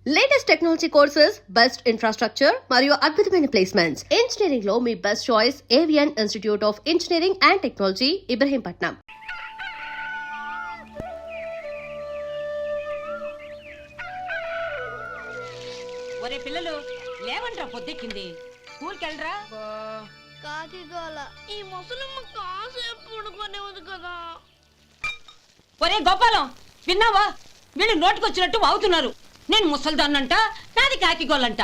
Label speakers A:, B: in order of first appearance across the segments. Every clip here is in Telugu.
A: Latest technology courses, best infrastructure మరియు అద్భుతమైన ప్లేస్మెంట్స్. ఇంజనీరింగ్ లో మీ best choice Avian institute of engineering and technology, Ibrahimpatnam.
B: ఒరే పిల్లలు లేవంట్రా, పొద్దెక్కింది. స్కూల్కి వెళ్ళరా.
C: కాకిగోల ఈ ముసలమ్మ కాసేపు పడుకునేది కదా.
B: ఒరే గోపాలం, విన్నావా? వీళ్ళు నోటికొచ్చినట్టు వాగుతున్నారు. నేను ముసల్దాన్నంట, నాది కాకిగోలంట.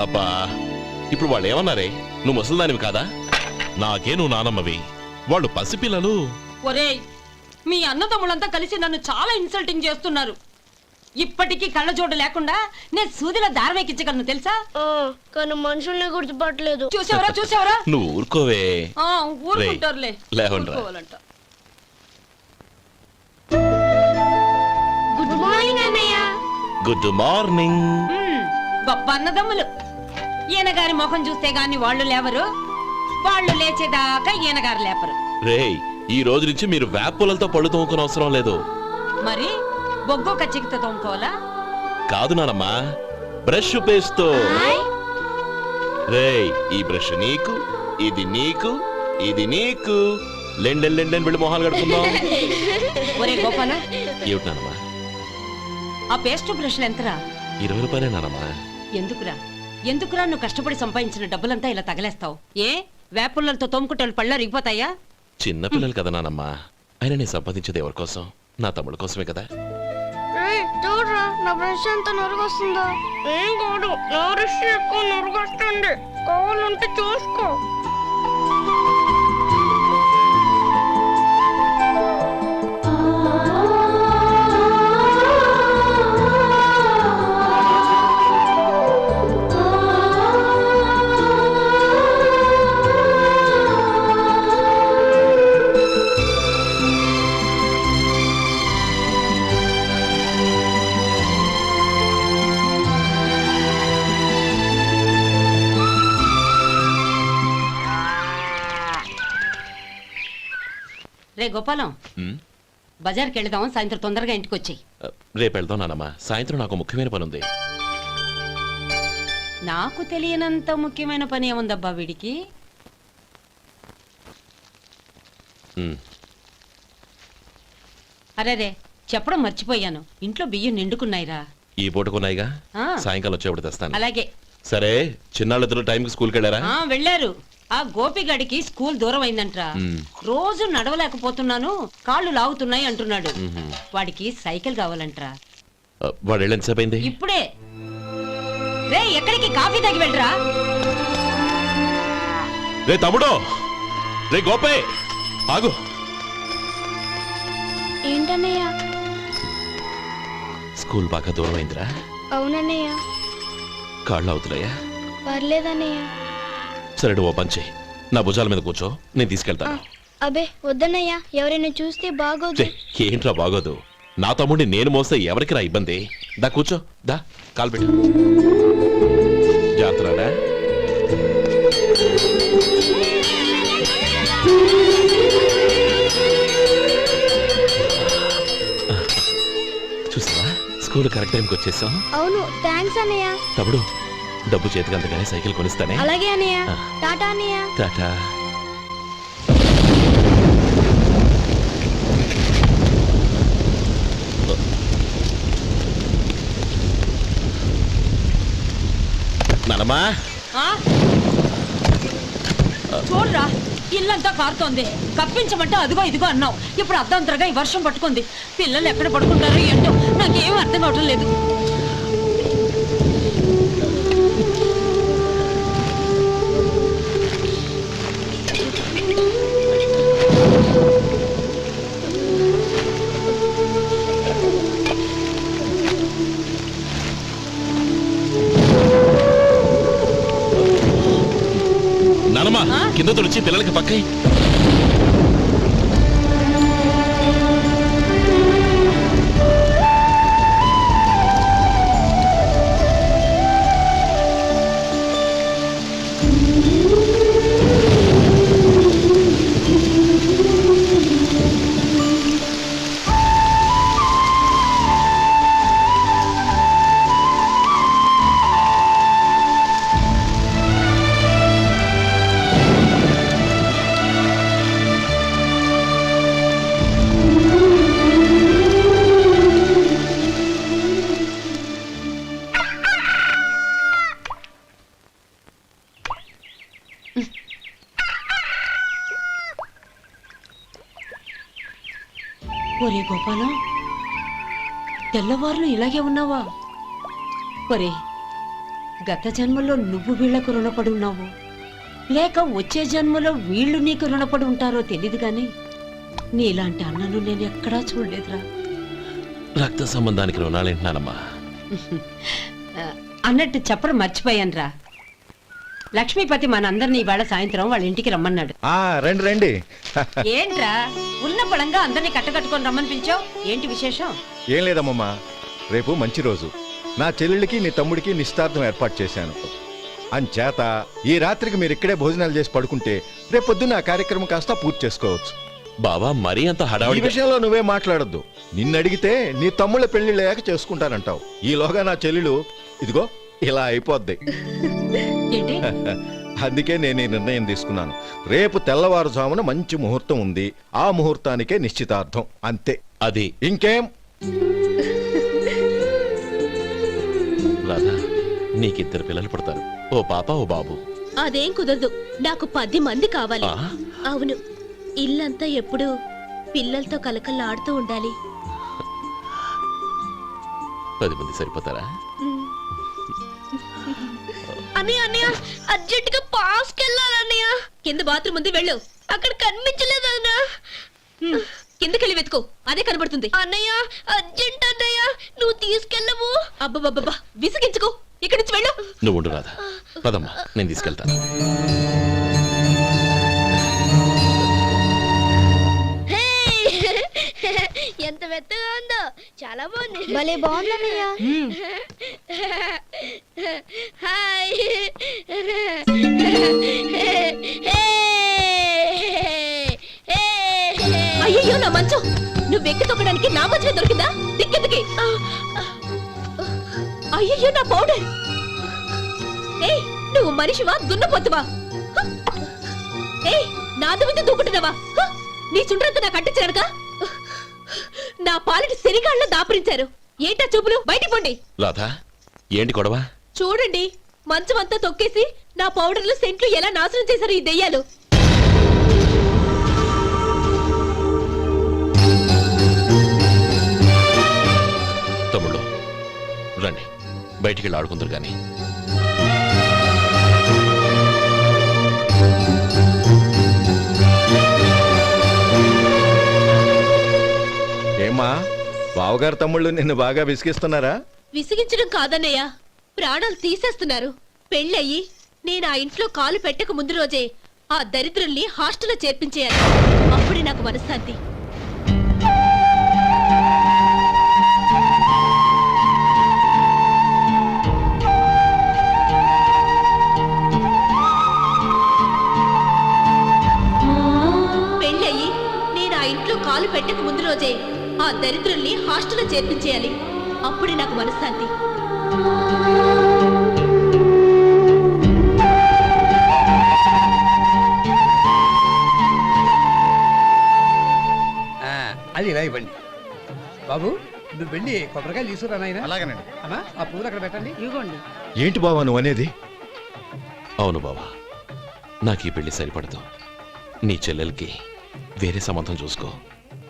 D: అబ్బా, ఇప్పుడు వాళ్ళు ఏమన్నారే? నువ్వు ముసల్దానివి కాదా? నాకే నువ్వు నానమ్మవి, వాళ్ళు పసిపిల్లలు.
B: ఒరే, మీ అన్నదమ్ములంతా కలిసి నన్ను చాలా ఇన్సల్టింగ్ చేస్తున్నారు. ఇప్పటికీ కళ్ళజోడు లేకుండా నేను సూదిలో దారం ఎక్కించగలను తెలుసా?
C: కానీ మనుషుల్ని గుర్తుపట్టలేదు.
B: చూసావరా చూసావరా?
D: నువ్వు ఊరుకోవే.
B: ఊరుకుంటారులే.
D: లేవండ్రా.
C: గుడ్ మార్నింగ్ అన్నయ్య.
D: Good morning.
B: గొప్ప అన్నదమ్ములు. ఈయనగారి ముఖం చూస్తే గాని వాళ్ళు లేవరు, వాళ్ళు లేచేదాకా ఈయనగారు లేపరు.
D: రేయ్, ఈ రోజు నుంచి మీరు వేపులతో పళ్ళు తోముకునే అవసరం లేదు.
B: మరి బొగ్గు కచ్చికితో తోముకోవాలా?
D: కాదు నానమ్మా, బ్రష్ పేస్తో. రేయ్, ఈ బ్రష్ నీకు, ఇది నీకు, ఇది నీకు. లెండెన్ లెండెన్ వెళ్ళి మొహాలు కడుకుందాం.
B: ఒరే గోపాల,
D: ఏమిటి నానమ్మా?
B: ఆ పేస్ట్ బ్రష్లు ఎంతరా?
D: 20 రూపాయలే నానమ్మా.
B: ఎందుకురా ఎందుకురా నువ్వు కష్టపడి సంపాదించిన డబ్బులంతా ఇలా తగలేస్తావు? ఏ వేపుల్లలతో తోముకుంటే పళ్ళ రిగిపోతాయా?
D: చిన్న పిల్లలు కదా నానమ్మా. అయినా నేను సంపాదించేది ఎవరి కోసం? నా తమ్ముడు కోసమే కదా.
C: చూడరా, నా బ్రష్ ఎంత నొరగొస్తుందో. ఏం కాదు, నా బ్రష్ ఎక్కువ నొరగొస్తుంది. కావాలంటే చూసుకో.
B: రే గోపాలం, బజార్కి వెళదాం. సాయంత్రం తొందరగా ఇంటికి వచ్చాయి.
D: రేపు వెళ్దాం నానమ్మా. సాయంత్రం నాకు ముఖ్యమైన పని ఉంది.
B: నాకు తెలియనంత ముఖ్యమైన పని ఏముందబ్బా వీడికి? అరేరే, చెప్పడం మర్చిపోయాను. ఇంట్లో బియ్యం నిండుకున్నాయిరా.
D: ఈ పూటకున్నాయిగా, సాయంకాలం వచ్చేప్పుడు తెస్తాను.
B: అలాగే.
D: సరే, చిన్నాళ్ళిద్దరు టైంకి స్కూల్కి వెళ్ళారా?
B: వెళ్ళారు. ఆ గోపిగడికి స్కూల్ దూరం అయిందంట్రా. రోజు నడవలేకపోతున్నాను, కాళ్ళు లాగుతున్నాయి అంటున్నాడు. వాడికి సైకిల్ కావాలంట్రా.
D: వాడు వెళ్ళి ఎంతసేపు అయింది?
B: ఇప్పుడే. రే, ఎక్కడికి? కాఫీ తాగి వెళ్ళరా.
D: రే తమ్ముడు, రే గోపే, ఆగు.
C: ఏంటన్నయ్య?
D: స్కూల్ బాగా దూరం అయిందిరా.
C: అవునన్నయ్య.
D: కాళ్ళు అవుతున్నాయా?
C: పర్లేదన్నయ్య.
D: సరే, ఓ పంచే, నా భుజాల మీద కూర్చో, నేను తీసుకెళ్తాను.
C: అబే వద్దన్నయ్య, ఎవరైనా చూస్తే బాగోదు.
D: ఏంట్రా బాగోదు? నా తమ్ముడిని నేను మోస్తే ఎవరికి రా ఇబ్బంది? దా కూర్చో, దా, కాలు పెట్టు. జాగ్రత్తరా. చూసావా, స్కూల్ కరెక్ట్ టైంకి వచ్చేసాం.
C: అవును, థ్యాంక్స్ అన్నయ్య.
D: తమ్ముడు, డబ్బు చేతికి అందుకనే సైకిల్ కొనిస్తానే.
C: అలాగే అన్నయ్య. టాటా అన్నయ్య.
D: టాటా. నానమ్మా,
B: చూడరా, ఇల్లంతా కారుతోంది. కప్పించమంటే అదిగో ఇదిగో అన్నావు. ఇప్పుడు అర్ధంతరగా ఈ వర్షం పట్టుకుంది. పిల్లలు ఎక్కడ పడుకుంటారో ఏంటో నాకేం అర్థం కావటం లేదు.
D: నానమ్మా, కింద తుడిచి పిల్లలకి పక్కై.
B: ఒరే గోపాలం, తెల్లవారులు ఇలాగే ఉన్నావా? ఒరే, గత జన్మలో నువ్వు వీళ్లకు రుణపడి ఉన్నావు, లేక వచ్చే జన్మలో వీళ్ళు నీకు రుణపడి ఉంటారో తెలీదు గాని నీలాంటి అన్నను నేను ఎక్కడా చూడలేదురా.
D: రక్త సంబంధానికి రుణాలేంటున్నానమ్మా.
B: అన్నట్టు చెప్పడం మర్చిపోయానురా. లక్ష్మీపతి మనందరినీ ఇవాళ సాయంత్రం వాళ్ళ ఇంటికి రమ్మన్నాడు.
E: రండి రండి.
B: ఏంట్రా ఉన్న బలంగా అందరినీ కట్టకట్టుకొని రమ్మని పిలిచావు? ఏంటి విశేషం?
E: ఏం లేదమ్మమ్మా, రేపు మంచి రోజు. నా చెల్లెళ్ళకి నీ తమ్ముడికి నిశ్చితార్థం ఏర్పాటు చేశాను. అంచేత ఈ రాత్రికి మీరు ఇక్కడే భోజనాలు చేసి పడుకుంటే రేపు పొద్దున్న ఆ కార్యక్రమం కాస్త పూర్తి చేసుకోవచ్చు.
D: బావా, మరీ అంత
E: ఈ
D: హడావిడి
E: విషయంలో నువ్వే మాట్లాడొద్దు. నిన్ను అడిగితే నీ తమ్ముళ్ళ పెళ్లిళ్ళయ్యాక చేసుకుంటానంటావు. ఈలోగా నా చెల్లెలు ఇదిగో ఇలా అయిపోద్ది.
B: ఏంటి?
E: అందుకే నేను ఈ నిర్ణయం తీసుకున్నాను. రేపు తెల్లవారుజామున మంచి ముహూర్తం ఉంది. ఆ ముహూర్తానికే నిశ్చితార్థం, అంతే.
D: అది
E: ఇంకేం?
D: రాధా, నీకిద్దరు పిల్లలు పుడతారు, ఓ పాప ఓ బాబు.
C: అదేం కుదరదు, నాకు 10 మంది కావాలి.
D: ఆ?
C: అవును, ఇల్లంతా ఎప్పుడు పిల్లలతో కలకల్లాడుతూ ఉండాలి.
D: 10 మంది సరిపోతారా?
C: అన్నయ్య అన్నయ్య, అర్జెంట్ గా పాస్కి వెళ్ళాలన్నయ్య. కింద బాత్రూమ్ ఉంది, వెళ్ళు. అక్కడ కనిపించలేదు అన్న.
B: కిందకెళ్ళి వెతుకో, అదే కనబడుతుంది.
C: అన్నయ్య అర్జెంట్ అన్నయ్య, నువ్వు తీసుకెళ్ళవు.
B: అబ్బబ్బబ్బా, విసిగించుకో, ఇక్కడి నుంచి వెళ్ళు.
D: నువ్వు ఉండు రాధా, పదమ్మా, నేను తీసుకెళ్తాను.
C: ఎంత మెత్తగా ఉందో, చాలా బాగుంది. భలే బాగుంది అన్నయ్య. హాయ్.
B: అయ్యో నా మంచం, నువ్వు వెక్కి తొక్కడానికి నా మంచమే దొరికిందా? దిక్కెందుకి? అయ్యో నా పౌడర్. ఏయ్, నువ్వు మనిషివా దున్నపోతువా? ఏయ్, నా దుమ్మితో దూకుంటున్నావా? నీ చుండ్రంతా నాకు అంటించారక నా పాలిటి శనిగాళ్ళలో దాపురించారు. ఏంటా చూపులు? బయటికి పోండి.
D: రాధా, ఏంటి గొడవ?
B: చూడండి, మంచం అంతా తొక్కేసి నా పౌడర్లు సెంట్లు ఎలా నాశనం చేశారు ఈ దెయ్యాలు.
D: తమ్ముళ్ళు రండి, బయటికి వెళ్ళి ఆడుకుందరు గాని.
E: ఏమ్మా, బావగారు తమ్ముళ్ళు నిన్ను బాగా విసిగిస్తున్నారా?
B: విసిగించడం కాదన్నయ్య, ప్రాణాలు తీసేస్తున్నారు. పెళ్ళయి నేను ఆ ఇంట్లో కాలు పెట్టక ముందు రోజే ఆ దరిద్రుల్ని హాస్టల్లో చేర్పించేయాలి. అప్పుడే నాకు మనశ్శాంతి. పెళ్ళయి నేను ఆ ఇంట్లో కాలు పెట్టక ముందు రోజే ఆ దరిద్రుల్ని హాస్టల్లో చేర్పించేయాలి. అప్పుడే నాకు మనశ్శాంతి.
F: అది ఇలా ఇవ్వండి బాబు. నువ్వు వెళ్ళి కొబ్బరికాయలు తీసుకురా నాయనా.
E: అలాగేనండి.
F: అమ్మా, ఆ పూలు అక్కడ పెట్టండి. ఇవ్వండి.
E: ఏంటి బావా నువ్వు అనేది?
D: అవును బావా, నాకు ఈ పెళ్లి సరిపడదు. నీ చెల్లెలకి వేరే సంబంధం చూసుకో.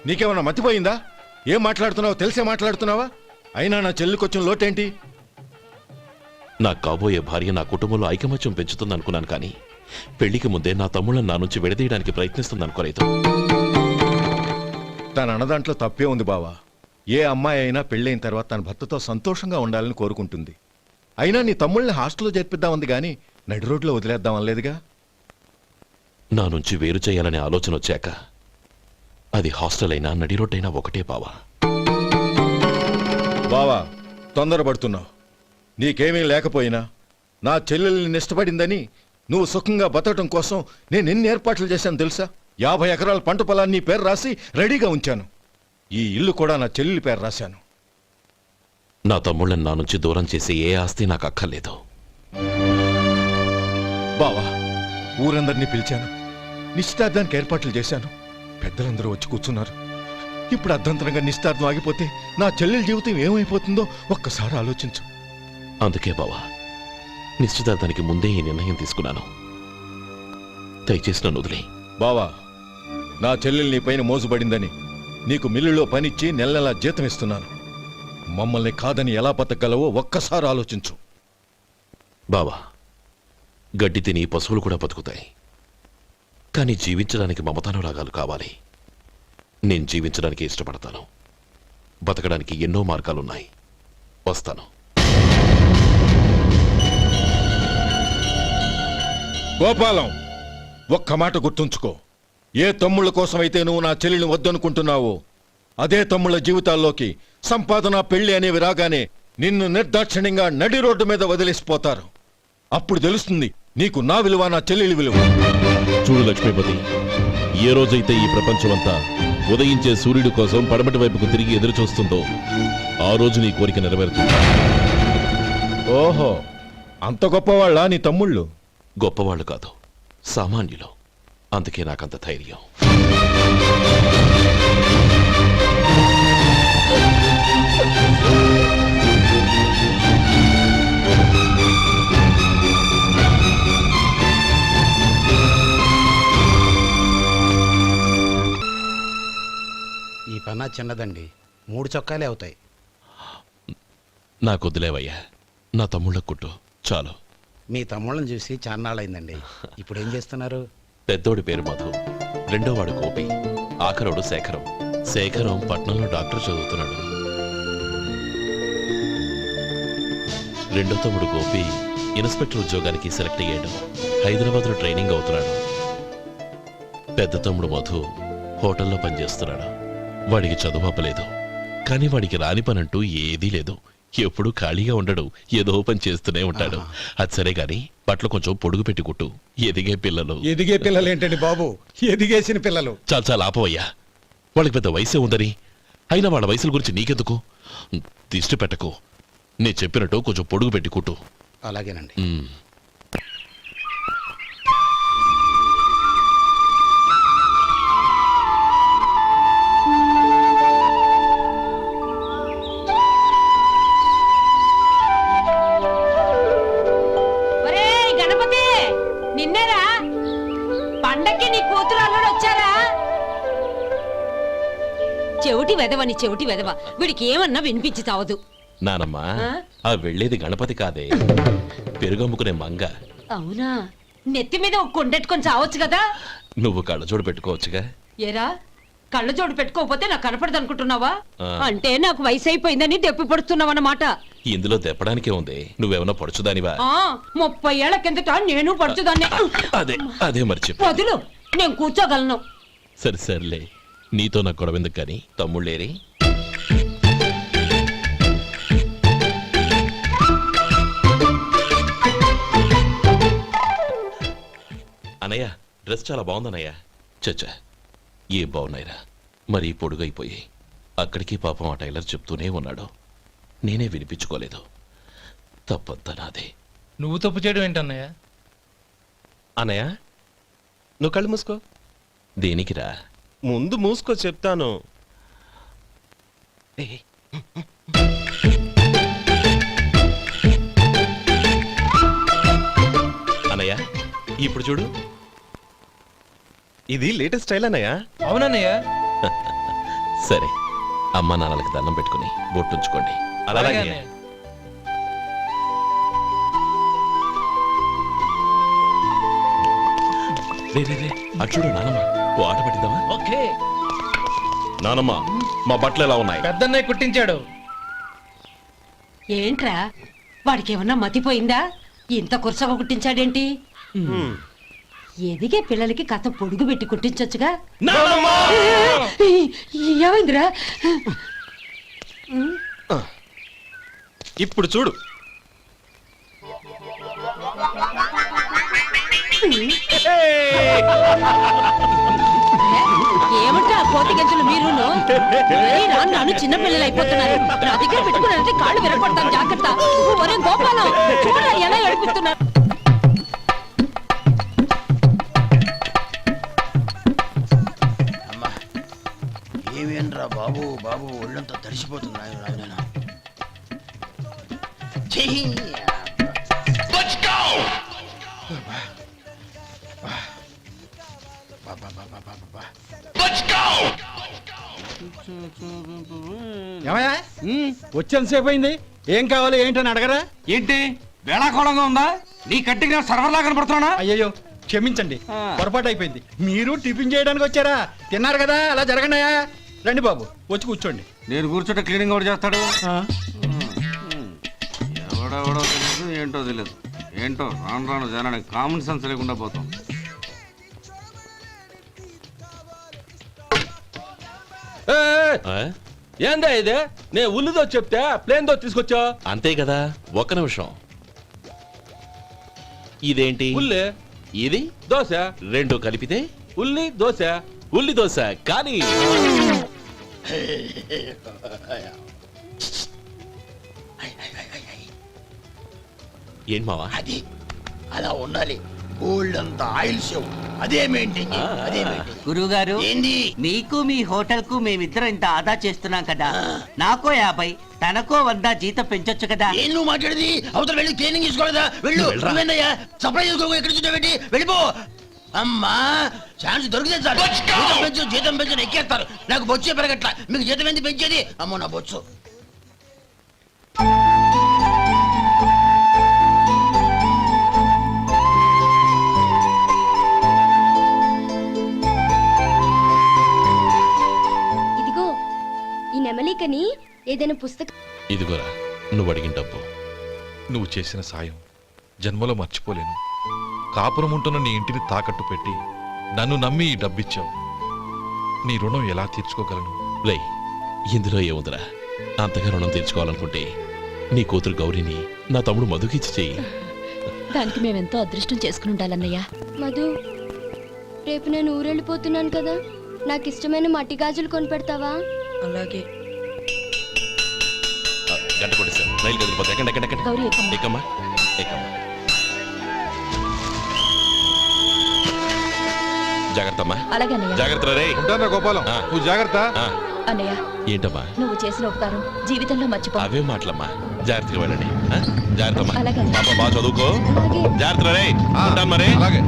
E: నీకేమన్నా మతిపోయిందా? ఏం మాట్లాడుతున్నావో తెలిసే మాట్లాడుతున్నావా? అయినా నా చెల్లికొచ్చిన లోటేంటి?
D: నా కాబోయే భార్య నా కుటుంబంలో ఐకమత్యం పెంచుతుంది అనుకున్నాను, కానీ పెళ్లికి ముందే నా తమ్ముళ్ళని నా నుంచి విడదీయడానికి ప్రయత్నిస్తుంది అనుకోలేదు.
E: తన అన్నదాంట్లో తప్పే ఉంది బావా. ఏ అమ్మాయి అయినా పెళ్ళైన తర్వాత తన భర్తతో సంతోషంగా ఉండాలని కోరుకుంటుంది. అయినా నీ తమ్ముళ్ళని హాస్టల్లో చేర్పిద్దామంది కానీ నడి రోడ్లో వదిలేద్దామనలేదుగా.
D: నా నుంచి వేరు చేయాలనే ఆలోచన వచ్చాక అది హాస్టల్ అయినా నడి రోడ్డైనా ఒకటే బావా.
E: బావా, తొందరపడుతున్నావు. నీకేమీ లేకపోయినా నా చెల్లెల్ని ఇష్టపడిందని నువ్వు సుఖంగా బతకటం కోసం నేను ఎన్ని ఏర్పాట్లు చేశాను తెలుసా? 50 ఎకరాల పంట పొలాన్ని నీ పేరు రాసి రెడీగా ఉంచాను. ఈ ఇల్లు కూడా నా చెల్లెలి పేరు రాశాను.
D: నా తమ్ముళ్ళని నా నుంచి దూరం చేసే ఏ ఆస్తి నాకు అక్కర్లేదు.
E: బావా, ఊరందరినీ పిలిచాను. నిశ్చితార్థానికి ఏర్పాట్లు చేశాను. పెద్దలందరూ వచ్చి కూర్చున్నారు. ఇప్పుడు అర్ధంతరంగా నిశ్చితార్థం ఆగిపోతే నా చెల్లెలి జీవితం ఏమైపోతుందో ఒక్కసారి ఆలోచించు.
D: అందుకే బావా, నిశ్చితార్థానికి ముందే ఈ నిర్ణయం తీసుకున్నాను. దయచేసి నన్ను వదిలే.
E: బావా, నా చెల్లెలు నీ పైన మోజుబడిందని నీకు మిల్లులో పనిచ్చి నెల నెలా జీతం ఇస్తున్నాను. మమ్మల్ని కాదని ఎలా బతకగలవో ఒక్కసారి ఆలోచించు.
D: బావా, గడ్డి తిని పశువులు కూడా బతుకుతాయి. కానీ జీవించడానికి మమతానురాగాలు కావాలి. నేను జీవించడానికి ఇష్టపడతాను. బతకడానికి ఎన్నో మార్గాలున్నాయి. వస్తాను.
E: గోపాలం, ఒక్క మాట గుర్తుంచుకో. ఏ తమ్ముళ్ళ కోసమైతే నువ్వు నా చెల్లిని వద్దనుకుంటున్నావో అదే తమ్ముళ్ళ జీవితాల్లోకి సంపాదన, పెళ్లి అనేవి రాగానే నిన్ను నిర్దాక్షిణ్యంగా నడి రోడ్డు మీద వదిలేసిపోతారు. అప్పుడు తెలుస్తుంది నీకు నా విలువ, నా చెల్లెలి విలువ.
G: చూడు లక్ష్మీపతి, ఏ రోజైతే ఈ ప్రపంచమంతా ఉదయించే సూర్యుడి కోసం పడమటి వైపుకు తిరిగి ఎదురు చూస్తుందో ఆ రోజు నీ కోరిక నెరవేరుతుంది.
E: ఓహో, అంత గొప్పవాళ్ళా నీ తమ్ముళ్ళు?
D: గొప్పవాళ్ళు కాదు, సామాన్యులు. అందుకే నాకంత ధైర్యం.
H: ఈ పన్నా చిన్నదండి, 3 చొక్కాలే అవుతాయి.
D: నాకొద్దులేవయ్యా, నా తమ్ముళ్ళ కుట్టు చాలు.
H: మీ తమ్ముళ్ళని చూసి చాన్నాళ్ళైందండి. ఇప్పుడు ఏం చేస్తున్నారు?
D: పెద్దోడి పేరు మధు, రెండోవాడు గోపి, ఆఖరోడు శేఖరం. శేఖరం పట్నంలో డాక్టర్ చదువుతున్నాడు. రెండో తమ్ముడు గోపి ఇన్స్పెక్టర్ ఉద్యోగానికి సెలెక్ట్ అయ్యాడు. హైదరాబాద్లో ట్రైనింగ్ అవుతున్నాడు. పెద్ద తమ్ముడు మధు హోటల్లో పనిచేస్తున్నాడు. వాడికి చదువు అప్పలేదు, కానీ వాడికి రాని పనంటూ ఏదీ లేదు. ఎప్పుడూ ఖాళీగా ఉండడు, ఏదో పని చేస్తూనే ఉంటాడు. అది సరే గాని బట్టలు కొంచెం పొడుగు పెట్టి కుట్టు. ఎదిగే పిల్లలు.
F: ఎదిగే పిల్లలు ఏంటండి బాబు, ఎదిగేసిన పిల్లలు.
D: చాలా చాలా ఆపవయ్యా, వాళ్ళకి పెద్ద వయసే ఉందని. అయినా వాళ్ళ వయసుల గురించి నీకెందుకు? దిష్టి పెట్టకు. నేను చెప్పినట్టు కొంచెం పొడుగు పెట్టి కుట్టు.
H: అలాగేనండి.
B: ఒరేయ్ గణపతి, నిన్నేరా? పండక్కి నీ కూతురు అల్లుడు వచ్చారా? చెవిటి వెదవని చెవిటి వెదవ, వీడికి ఏమన్నా వినిపించి చావదు.
D: నానమ్మా, ఆ వెళ్ళేది గణపతి కాదే, పెరుగమ్ముకునే మంగ.
B: అవునా? నెత్తి మీద ఒక కొండెట్టుకొని చావచ్చు కదా.
D: నువ్వు కళ్ళజోడు పెట్టుకోవచ్చుగా.
B: ఏరా, కళ్ళ జోడు పెట్టుకోకపోతే నాకు కనపడదు అనుకుంటున్నావా?
D: ఆ.
B: అంటే నాకు వయసు అయిపోయిందని దెప్పి పడుతున్నావన్నమాట.
D: ఇందులో తెప్పడానికే ఉంది. నువ్వేమన్నా పడుచుదానివా?
B: 30 ఏళ్ల కిందట నేను పడుచుదాన్ని.
D: అదే అదే మరి చెప్పు.
B: వదులు, నేను కూర్చోగలను.
D: సరే సర్లే, నీతో నాకు గొడవ ఎందుకు కానీ. తమ్ముళ్ళేరి? అనయ్య, డ్రెస్ చాలా బాగుందన్నయ్య. చచ్చా, ఏ బాగున్నాయిరా, మరీ పొడుగైపోయి. అక్కడికి పాపం ఆ టైలర్ చెప్తూనే ఉన్నాడు, నేనే వినిపించుకోలేదు. తప్పంతా నాదే.
I: నువ్వు తప్పు చేయడం ఏంటన్నయ్య?
J: అనయ్య, నువ్వు కళ్ళు మూసుకో.
D: దేనికిరా?
J: ముందు మూసుకో చెప్తాను.
D: అనయ్య, ఇప్పుడు చూడు.
J: ఇది లేటెస్ట్ స్టైల్ అన్నయ్య.
I: అవునన్నయ్య.
D: సరే, అమ్మా నాన్నలకి దండం పెట్టుకుని బొట్టుంచుకోండి. అలాగే.
I: అన్నయ్య.
D: రే రే రే, అటు చూడు నానమ్మ, ఓ ఆట పట్టిద్దామా?
I: ఓకే.
D: నానమ్మ, మా బట్టలు ఎలా ఉన్నాయి?
I: పెద్దన్నయ్య కుట్టించాడు.
B: ఏంట్రా, వాడికి ఏమన్నా మతిపోయిందా? ఇంత కురసగా కుట్టించాడేంటి? ఎదిగే పిల్లలకి కథ పొడుగు పెట్టి కుట్టించొచ్చుగా. ఏమైందిరా?
J: ఇప్పుడు చూడు.
B: ఏమంటే ఆ కోతి గంజలు మీరును నన్ను చిన్న పిల్లలు అయిపోతున్నారు. నా దగ్గర పెట్టుకున్నారంటే కాళ్ళు విరగొడతాను, జాగ్రత్త. ఒరే గోపాలం, చూడరా ఎలా ఏడిపిస్తున్నారు.
H: ఏమేంట్రా బాబు, బాబు ఒళ్ళంతా తడిసిపోతుంది.
F: ఏమయ్యా వచ్చేంతసేపు అయింది, ఏం కావాలి ఏంటని అడగరా?
H: ఏంటి వేళాకోళంగా ఉందా? నీ కట్టిగా సర్వర్లా కనపడుతున్నా?
F: అయ్యయ్యో క్షమించండి, పొరపాటు అయిపోయింది. మీరు టిఫిన్ చేయడానికి వచ్చారా? తిన్నారు కదా, అలా జరగండియా. రండి బాబు, వచ్చి కూర్చోండి.
H: నేను కూర్చుంటే క్లీనింగ్ కూడా చేస్తాడు. ఎవడెవడో తెలియదు, ఏంటో తెలియదు. ఏంటో రాను రాను జనానికి కామన్ సెన్స్ లేకుండా పోతాం.
D: ఆ?
J: ఏందా ఇదే? నే ఉల్లిదో చెప్తే ప్లేన్ దో తీసుకొచ్చా.
D: అంతే కదా, ఒక్క నిమిషం. ఇదేంటి?
J: ఉల్లి
D: ఇది
J: దోశ,
D: రెండు కలిపితే
J: ఉల్లి దోశ.
D: ఉల్లి దోశ. కానీ ఏంటి మావా?
H: అది అలా ఉండాలి. గోల్డ్ అంత ఆయిల్ షో అదే మెయింటైన్ అదే
K: గురువుగారు,
H: ఏంది?
K: మీకు మీ హోటల్ కు మేమిద్దరం ఇంత ఆదా చేస్తున్నాం కదా, నాకో 50 తనకో 100 జీతం పెంచొచ్చు కదా.
H: ఏం నువ్వు మాట్లాడేది? అవతల వెళ్ళి ట్రైనింగ్ తీసుకోలేదా? వెళ్ళు. నువ్వేందయ్యా సప్లై చేసుకో, ఎక్కడ చూసా పెట్టి వెళ్ళిపో. అమ్మా ఛాన్స్ దొరికితే చాలు. జీతం పెంచు ఎక్కేస్తారు. నాకు బొచ్చే పెరగట్ల, మీకు జీతం ఎందుకు పెంచేది? అమ్మో నా బొచ్చు.
C: ఇదిగో ఈ నెమలికని ఏదైనా పుస్తకం.
D: ఇదిగోరా, నువ్వు అడిగిన డబ్బు.
L: నువ్వు చేసిన సాయం జన్మలో మర్చిపోలేను. కాపురం ఉంటున్న నీ ఇంటిని తాకట్టు పెట్టి నన్ను నమ్మి ఈ డబ్బిచ్చావు. నీ రుణం ఎలా తీర్చుకోగలను?
D: రేయ్, ఇందులో ఏముందిరా? అంతగా రుణం తీర్చుకోవాలనుకుంటే నీ కూతురు గౌరీని నా తమ్ముడు మధుకిచ్చి చెయ్యి.
B: దానికి మేమెంతో అదృష్టం చేసుకుని ఉండాలన్నయ్య.
C: మధు, రేపు నేను ఊరెళ్ళిపోతున్నాను కదా, నాకు ఇష్టమైన మట్టి గాజులు కొనిపెడతావా?
B: అలాగే.
D: గంట కొట్టేశాను, రైలు కదిలిపోతే. ఎక్కండి ఎక్కండి ఎక్కండి.
B: గౌరీ ఎక్కమ్మా.
D: ఎక్కమ్మా ఎక్కమ్మా. జాగ్రత్త అమ్మా.
B: అలాగే అన్నయ్య.
D: జాగ్రత్త రే.
L: ఉంటానా గోపాలం,
D: ఆ.
L: నువ్వు జాగ్రత్త.
B: అన్నయ్య,
D: ఏంటమ్మా?
B: నువ్వు చేసిన ఉపకారం జీవితంలో మర్చిపో.
D: అవే మాటలమ్మా, జాగ్రత్తగా వెళ్ళండి. జాగ్రత్త అమ్మా.
B: అలాగే.
D: పాప బాగా చదువుకో.
C: అలాగే.
D: జాగ్రత్త రే.
L: ఆ,
D: ఉంటాను మరి.
L: అలాగే.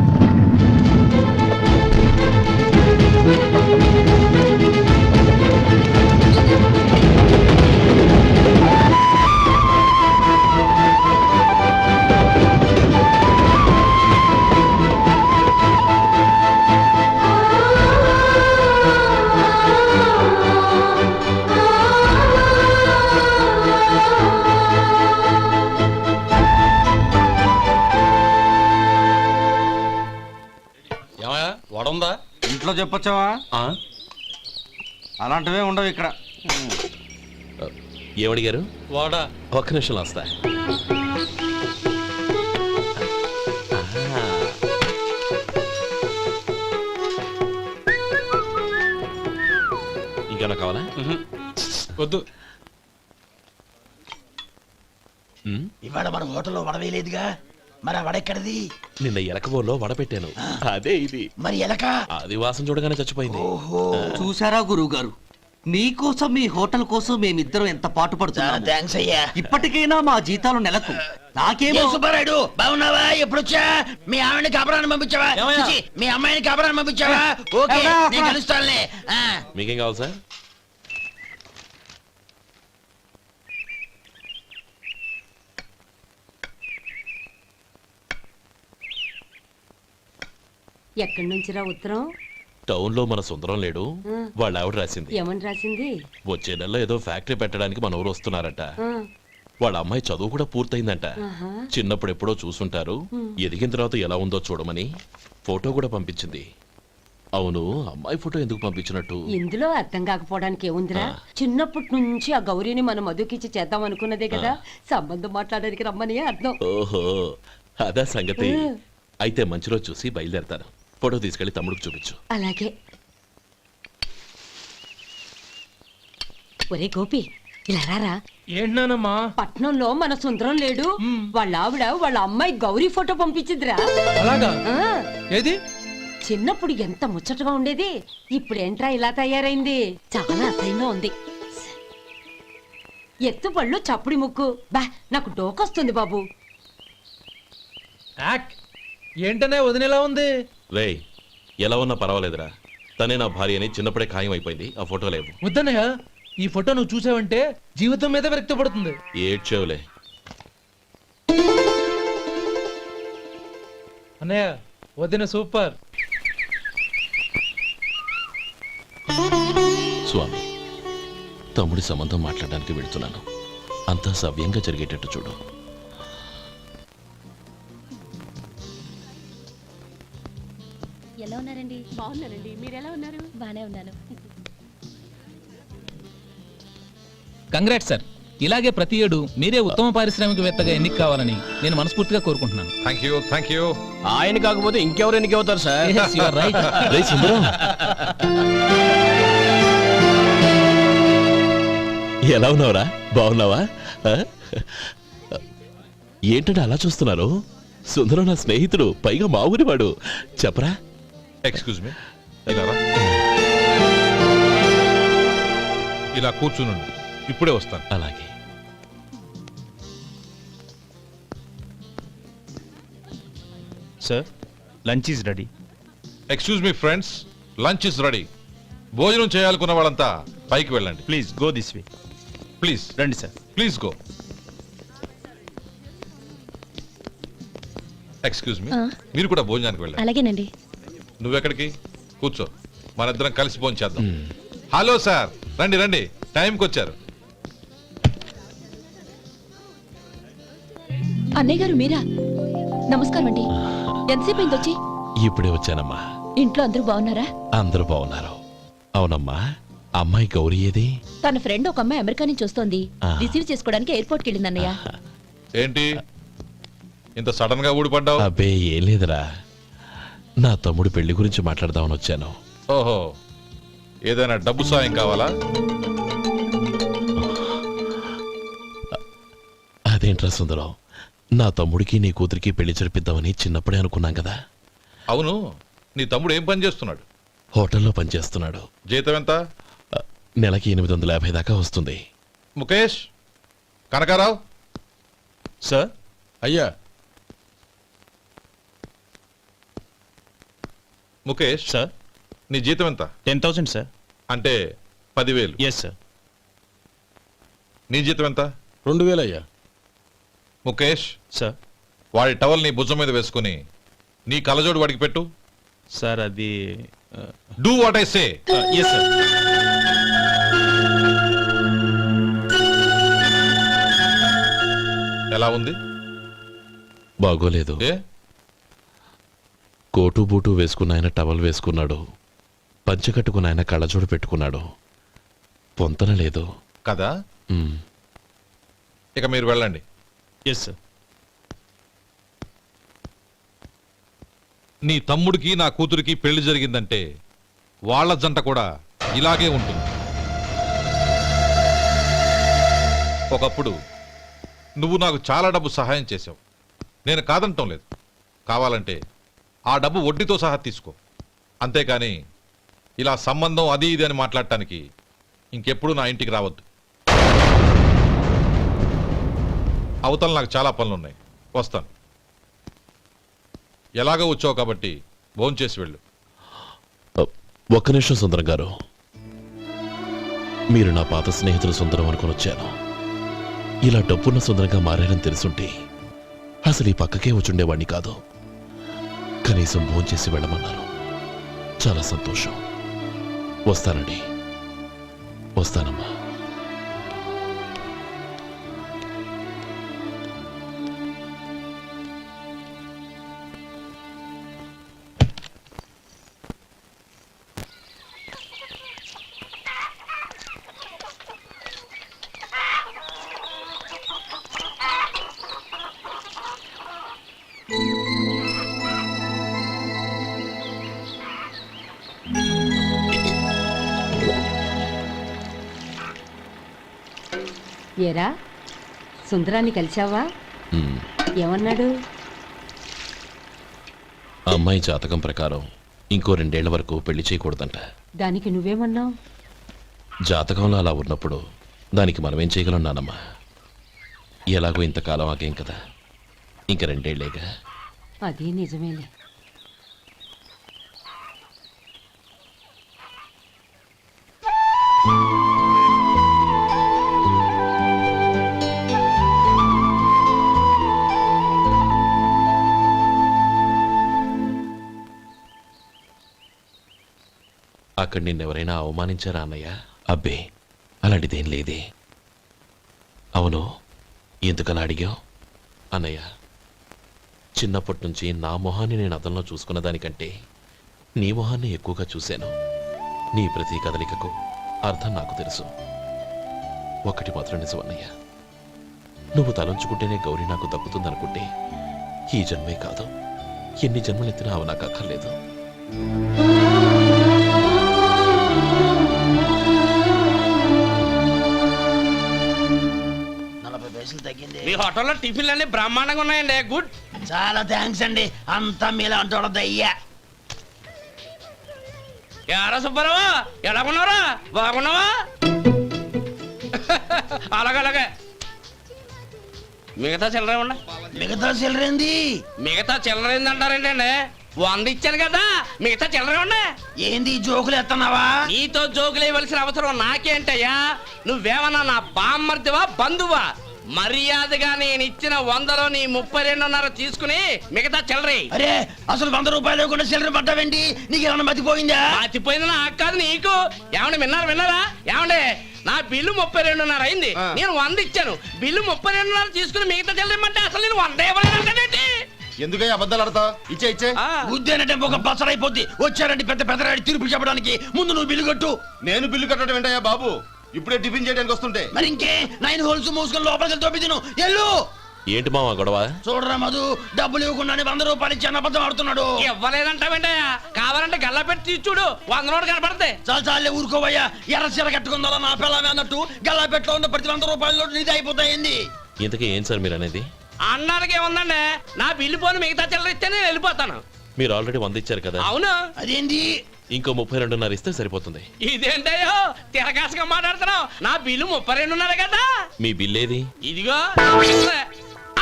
J: వడుందా?
H: ఇంట్లో చెప్పొచ్చావా? అలాంటివే ఉండవు ఇక్కడ.
D: ఏమడిగారు?
J: వాడా
D: ఒక్క నిమిషంలో వస్తా. ఇంకేమన్నా కావాలా?
J: వద్దు.
H: ఇవాళ మన హోటల్లో వడవేయలేదుగా, మరి ఆ వడెక్కడిది?
D: నిన్న ఎలకబోలో వడపెట్టాను, అదే ఇది.
H: మరి ఎలక?
D: అది వాసన చూడగానే చచ్చిపోయింది.
K: చూసారా గురువుగారు, మీకోసం మీ హోటల్ కోసం మేమిద్దరం ఎంత పాటు పడుతున్నాం.
H: థ్యాంక్స్ అయ్యా.
K: ఇప్పటికైనా మా జీతాలు నెలకు. నాకేమో
H: సుబ్బారాయుడు, బాగున్నావా? ఎప్పుడొచ్చా? మీ ఆవిడని కాపురాన్ని పంపించావా? చిచి, మీ అమ్మాయిని కాపురాన్ని పంపించావా? ఓకే, నేను కలుస్తానులే.
D: మీకేం కావాలి సార్?
B: ఎక్కడి నుంచిరా ఉత్తరం?
D: టౌన్ లో మన సుందరం లేడు, వాళ్ళ ఆవిడ రాసింది.
B: ఏమని రాసింది?
D: వచ్చే నెలలో ఏదో ఫ్యాక్టరీ పెట్టడానికి మన ఊరు వస్తున్నారట. వాళ్ళ అమ్మాయి చదువు కూడా పూర్తయిందంట. చిన్నప్పుడు ఎప్పుడో చూసుంటారు, ఎదిగిన తర్వాత ఎలా ఉందో చూడమని ఫోటో కూడా పంపించింది. అవును, అమ్మాయి ఫోటో ఎందుకు పంపించినట్టు?
B: ఇందులో అర్థం కాకపోవడానికి ఏముందిరా? చిన్నప్పటి నుంచి ఆ గౌరీని మనం మధుకిచ్చి చేద్దాం అనుకున్నదే కదా, సంబంధం మాట్లాడడానికి రమ్మని అర్థం.
D: ఓహో, అదా సంగతి. అయితే మంచి రోజు చూసి బయలుదేరతాను. ఫోటో తీసుకెళ్లి తమ్ముడికి చూపించు.
B: అలాగే. ఒరే గోపి, ఇలా రారా.
I: ఏంటన్నానమ్మా?
B: పట్నంలో మన సుందరం లేడు, వాళ్ళ ఆవిడ వాళ్ళ అమ్మాయి గౌరీ ఫోటో పంపించిద్దిరా.
I: అలాగా?
B: ఆ,
I: ఏది?
B: చిన్నప్పుడు ఎంత ముచ్చటగా ఉండేది, ఇప్పుడేంట్రా ఇలా తయారైంది? చాలా అసహ్యంగా ఉంది. ఎత్తుపళ్ళు చప్పుడి ముక్కు, బా నాకు డోకొస్తుంది బాబు.
I: ఏంటనే వదినేలా ఉంది?
D: రేయ్, ఎలా ఉన్నా పర్వాలేదురా, తనే నా భార్య అని చిన్నప్పుడే ఖాయం అయిపోయింది. ఆ ఫోటో లేవు.
I: వద్దన్నయ్య, ఈ ఫోటో నువ్వు చూసావంటే జీవితం మీద విరక్తి పడుతుంది.
D: ఏడ్చేవులే.
I: అన్నయ్య వదిన సూపర్.
D: స్వామి, తమ్ముడి సంబంధం మాట్లాడడానికి వెళ్తున్నాను. అంతా సవ్యంగా జరిగేటట్టు చూడు.
B: ఎలా ఉన్నారండి? బాగున్నానండి. మీరు ఎలా ఉన్నారు? బానే ఉన్నాను.
M: Congrats sir. ఇలాగే ప్రతి ఏడు మీరే ఉత్తమ పారిశ్రామికవేత్తగా ఎన్నిక కావాలని నేను మనస్ఫూర్తిగా కోరుకుంటున్నాను.
L: Thank you.
H: ఆయన కాకపోతే ఇంకెవరు ఎన్నిక అవుతారు sir?
M: Yes, you are right.
D: రేయ్ సుందరం, ఎలా ఉన్నావురా? బాగున్నావా? ఆ? ఏంటంటే అలా చూస్తున్నారు? సుందరం నా స్నేహితుడు, పైగా మా ఊరివాడు. చెప్పరా?
L: ఎక్స్క్యూజ్ మీ, ఇలా రా. ఇలా కూర్చునుండు, ఇప్పుడే వస్తాను.
D: అలాగే.
F: Sir, lunch is ready.
L: Excuse me friends, lunch is ready. భోజనం చేయాలనుకున్న వాళ్ళంతా పైకి వెళ్ళండి.
F: Please go this way.
L: Please
F: రండి sir.
L: Please go. Excuse me, మీరు కూడా భోజనానికి వెళ్ళండి.
B: అలాగేనండి.
L: నువ్వెక్కడికి? కూర్చో, మనిద్దరం కలిసి భోజనం చేద్దాం. హలో సార్, రండి రండి, టైంకి వచ్చారు.
B: అన్నయ్య గారు మీరా? నమస్కారం అండి. ఎంతసేపు అయింది వచ్చి?
D: ఇప్పుడే వచ్చానమ్మా.
B: ఇంట్లో అందరూ బాగున్నారా?
D: అందరూ బాగున్నారు. అవునమ్మా, అమ్మాయి గౌరీ ఏది?
B: తన ఫ్రెండ్ ఒక అమ్మాయి అమెరికా నుంచి వస్తోంది. రిసీవ్ చేసుకోవడానికి ఎయిర్పోర్ట్కి వెళ్ళింది అన్నయ్య.
L: ఏంటి ఇంత సడన్ గా ఊడిపడ్డావు?
D: అబ్బే ఏం లేదురా, నా తమ్ముడు పెళ్లి గురించి మాట్లాడదామని వచ్చాను.
L: ఓహో, ఏదైనా డబ్బు సాయం కావాలా?
D: అదేంట్రా సుందరం, నా తమ్ముడికి నీ కూతురికి పెళ్లి జరిపిద్దామని చిన్నప్పుడే అనుకున్నాం కదా.
L: అవును, నీ తమ్ముడు ఏం పని చేస్తున్నాడు?
D: హోటల్లో పనిచేస్తున్నాడు.
L: జీతం ఎంత?
D: నెలకి 850 దాకా వస్తుంది.
L: ముఖేష్, కనకారావు.
F: సార్.
E: అయ్యా.
L: ముఖేష్
F: సార్.
L: నీ జీతం ఎంత?
F: 10,000 సార్.
L: అంటే 10,000.
F: Yes sir.
L: నీ జీతం ఎంత?
E: 2,000 అయ్యా.
L: ముఖేష్
F: సార్.
L: వాడి టవల్ నీ భుజం మీద వేసుకుని నీ కలజోడు వాడికి పెట్టు.
F: సార్ అది
L: do what I say.
F: Yes sir.
L: ఎలా ఉంది?
D: బాగోలేదు.
L: ఏ?
D: కోటు బూటు వేసుకున్న ఆయన టవల్ వేసుకున్నాడు, పంచె కట్టుకున్న ఆయన కళ్ళజోడు పెట్టుకున్నాడు. పొంతన లేదు
L: కదా.
D: ఉమ్.
L: ఇక మీరు వెళ్ళండి.
F: Yes sir.
L: నీ తమ్ముడికి నా కూతురికి పెళ్లి జరిగిందంటే వాళ్ళ జంట కూడా ఇలాగే ఉంటుంది. ఒకప్పుడు నువ్వు నాకు చాలా డబ్బు సహాయం చేసావు, నేను కాదంటం లేదు. కావాలంటే ఆ డబ్బు వడ్డీతో సహా తీసుకో. అంతేకాని ఇలా సంబంధం అది ఇది అని మాట్లాడటానికి ఇంకెప్పుడు నా ఇంటికి రావద్దు. అవతల నాకు చాలా పనులున్నాయి, వస్తాను. ఎలాగో వచ్చావు కాబట్టి భోంచేసి వెళ్ళు.
D: ఒక్క నిమిషం సుందరం గారు, మీరు నా పాత స్నేహితులు సుందరం అనుకుని వచ్చాను. ఇలా డబ్బున్న సుందరంగా మారారని తెలుసుంటే అసలు ఈ పక్కకే వచ్చుండేవాణ్ణి కాదు. కనీసం భోంచేసి వెళ్ళమన్నారు. చాలా సంతోషం. వస్తానండి. వస్తానమ్మా.
B: ఏరా, సుందరాన్ని కలిసావా?
D: ఉమ్.
B: ఏమన్నాడు?
D: అమ్మాయి జాతకం ప్రకారం ఇంకో 2 ఏళ్ల వరకు పెళ్లి చేయకూడదంట.
B: దానికి నువ్వేమన్నావు?
D: జాతకంలో అలా ఉన్నప్పుడు దానికి మనమేం చేయగలం నానమ్మా? ఎలాగో ఇంతకాలం ఆగేం కదా, ఇంక 2 ఏళ్లేగా.
B: అది నిజమేలే.
D: అక్కడ నిన్నెవరైనా అవమానించారా అన్నయ్య? అబ్బే, అలాంటిదేం లేదే. అవును, ఎందుకలా అడిగావు? అన్నయ్య, చిన్నప్పటి నుంచి నా మొహాన్ని నేను అతనిలో చూసుకున్న దానికంటే నీ మొహాన్ని ఎక్కువగా చూశాను. నీ ప్రతి కదలికకు అర్థం నాకు తెలుసు. ఒకటి మాత్రం నిజం అన్నయ్య, నువ్వు తలంచుకుంటేనే గౌరీ నాకు దక్కుతుందనుకుంటే ఈ జన్మే కాదు, ఎన్ని జన్మలెత్తినా అవి నాకు అక్కర్లేదు.
H: మీ హోటల్లో టిఫిన్లు అన్ని బ్రహ్మాండంగా ఉన్నాయండి. గుడ్, చాలా థ్యాంక్స్ అండి. అంతా మీలా అంటోడద్దయ్యా. యారా సుబ్బారావు, ఎలా ఉన్నారా? బాగున్నావా? అలాగే మిగతా చిల్లర ఉన్నా. మిగతా చిల్లరేంది? మిగతా చిల్లరేంది అంటారేంటండి? 100 ఇచ్చాను కదా, మిగతా చిల్లరే ఉన్నా. ఏంది జోకులు ఎత్తన్నావా? నీతో జోకులు ఇవ్వాల్సిన అవసరం నాకేంటయ్యా? నువ్వేమన్నా నా బామ్మర్దివా, బంధువా? మర్యాదగా నేను ఇచ్చిన 100లో నీ 32.5 తీసుకుని మిగతా చిల్లరే. అరే, అసలు 100 రూపాయలు కూడా చిల్లర పడ్డావేంటి? నీకేమన్నా మతిపోయిందా? మతిపోయింది నాకు కాదు, నీకు. ఏమండి విన్నారా? ఏమండే, నా బిల్లు 32.5 అయింది. నేను 100 ఇచ్చాను, బిల్లు 32.5 తీసుకుని మిగతా చిల్లరేమంటే అసలు నేను 100 ఇవ్వలేదంటే
E: ఎందుకయ్యా అబద్ధాలు ఆడతా? ఇచ్చే
H: బుద్ధేనంటే ఒక బసరైపోద్ది. వచ్చారంటే పెద్ద పెద్దరాడి తీర్పు చెప్పడానికి ముందు నువ్వు బిల్లు కట్టు.
E: నేను బిల్లు కట్టడం ఏంటయ్యా బాబు? ఇప్పుడే టిఫిన్ చేయడానికి వస్తుంటే.
H: మరి ఇంకే 9 హోల్స్ మూసుకొని లోపలికి తోపి తిను. ఎల్లు.
D: ఏంటి మావా గొడవ?
H: చూడరా మధు, డబ్బులు ఇవ్వకుండానే 100 రూపాయలు ఇచ్చి అబద్ధం ఆడుతున్నాడు. ఇవ్వలేదంటావేంటయ్యా? కావాలంటే గల్లా పెట్టి తీసి చూడు, 100 నోటు కనపడతాయి. చాలే ఊరుకోవయ్యా. ఎర్ర చీర కట్టుకుందా నా పిల్లమే అన్నట్టు గల్లా పెట్టులో ఉన్న ప్రతి 100 రూపాయలు నీది అయిపోతాయింది.
D: ఇంతకీ ఏం సార్ మీరు అనేది?
H: అన్నానికి ఏముందండి, నా బిల్లు పోను మిగతా చిల్లర ఇస్తే నేను వెళ్ళిపోతాను.
D: మీరు ఆల్రెడీ 100 ఇచ్చారు కదా.
H: అవును. అదేంటి?
D: ఇంకో 32.5 ఇస్తే సరిపోతుంది.
H: ఇదేంటయ్యో తిరగాసుగా మాట్లాడుతున్నావు? నా బిల్లు 32.5 కదా.
D: మీ బిల్ ఏది?
H: ఇదిగో.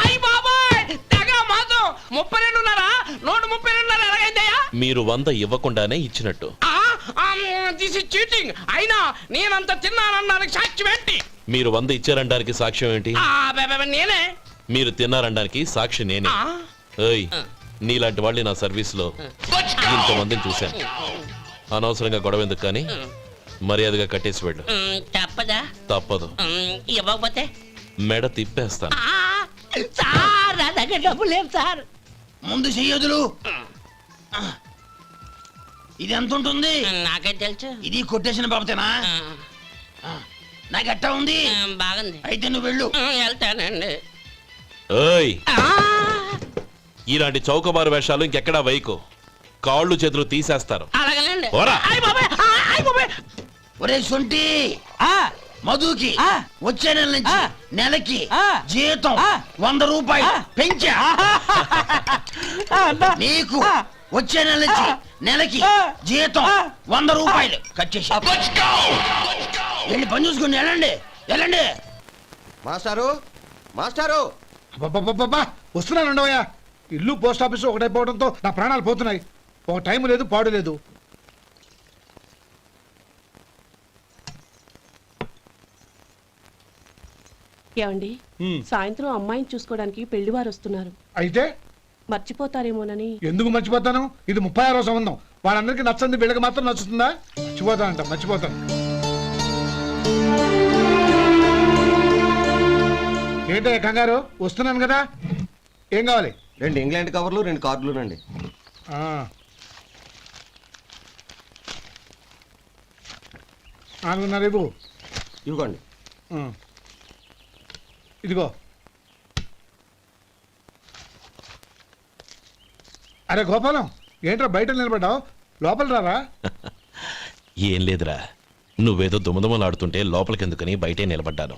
H: అయ్య బాబాయ్, తెగ మాతో 32.5 నోటు 32.5 ఎలాగైందయ్యా?
D: మీరు 100 ఇవ్వకుండానే ఇచ్చినట్టు.
H: This is cheating. అయినా నేనంత తిన్నానన్నానికి సాక్ష్యం ఏంటి?
D: మీరు 100 ఇచ్చారనడానికి సాక్ష్యం ఏంటి?
H: నేనే.
D: మీరు తిన్నారనడానికి సాక్షి నేనే. ఏయ్, నీలాంటి వాళ్ళని నా సర్వీస్ లో ఇంతమందిని చూశాను. అనవసరంగా గొడవ ఎందుకు కానీ మర్యాదగా కట్టేసి వెళ్ళు.
H: తప్పదా?
D: తప్పదు.
H: ఇవ్వకపోతే
D: మెడ తిప్పేస్తాను.
H: సార్, నా దగ్గర డబ్బు లేవు సార్. ముందు చెయ్యదులు. ఇది ఎంత ఉంటుంది? నాకే తెలుసు. ఇది కొట్టేసిన బాబతేనా? నాకు అట్టా ఉంది. బాగుంది. అయితే నువ్వు వెళ్ళు. వెళ్తానండి.
D: ఏయ్, ఇలాంటి చౌకబారు వేషాలు ఇంకెక్కడా వైకు. కాళ్ళు చేతులు తీసేస్తారు.
H: ఒరే సొంటి, మధుకి వచ్చే నెల నుంచి నెలకి జీతం 100 రూపాయలు పెంచా. నీకు వచ్చే నెల నుంచి నెలకి జీతం 100 రూపాయలు కట్ చేసి వెళ్ళి పని చూసుకుని వెళ్ళండి.
F: మాస్టారు వస్తున్నాను ఉండవయ్యా. ఇల్లు పోస్ట్ ఆఫీసు ఒకటైపోవడంతో నా ప్రాణాలు పోతున్నాయి. ఒక టైం లేదు, పాడు లేదు.
B: ఏమండి, సాయంత్రం అమ్మాయిని చూసుకోవడానికి పెళ్లివారు వస్తున్నారు.
F: అయితే
B: మర్చిపోతారేమోనని.
F: ఎందుకు మర్చిపోతాను? ఇది 36వ సంబంధం. వాళ్ళందరికీ నచ్చంది వీళ్ళకి మాత్రం నచ్చుతుందా? మర్చిపోతాను. ఏంటయ్యా కంగారు? వస్తున్నాను కదా. ఏం కావాలి?
N: 2 ఇంగ్లాండ్ కవర్లు, 2 కార్డులు రండి.
F: ఇవ్వు.
N: ఇవ్వండి.
F: ఇదిగో. అరే గోపాలం, ఏంట్రా బయట నిలబడ్డావు? లోపల రారా.
D: ఏం లేదురా, నువ్వేదో దుమదుమలాడుతుంటే లోపలికెందుకని బయటే నిలబడ్డాను.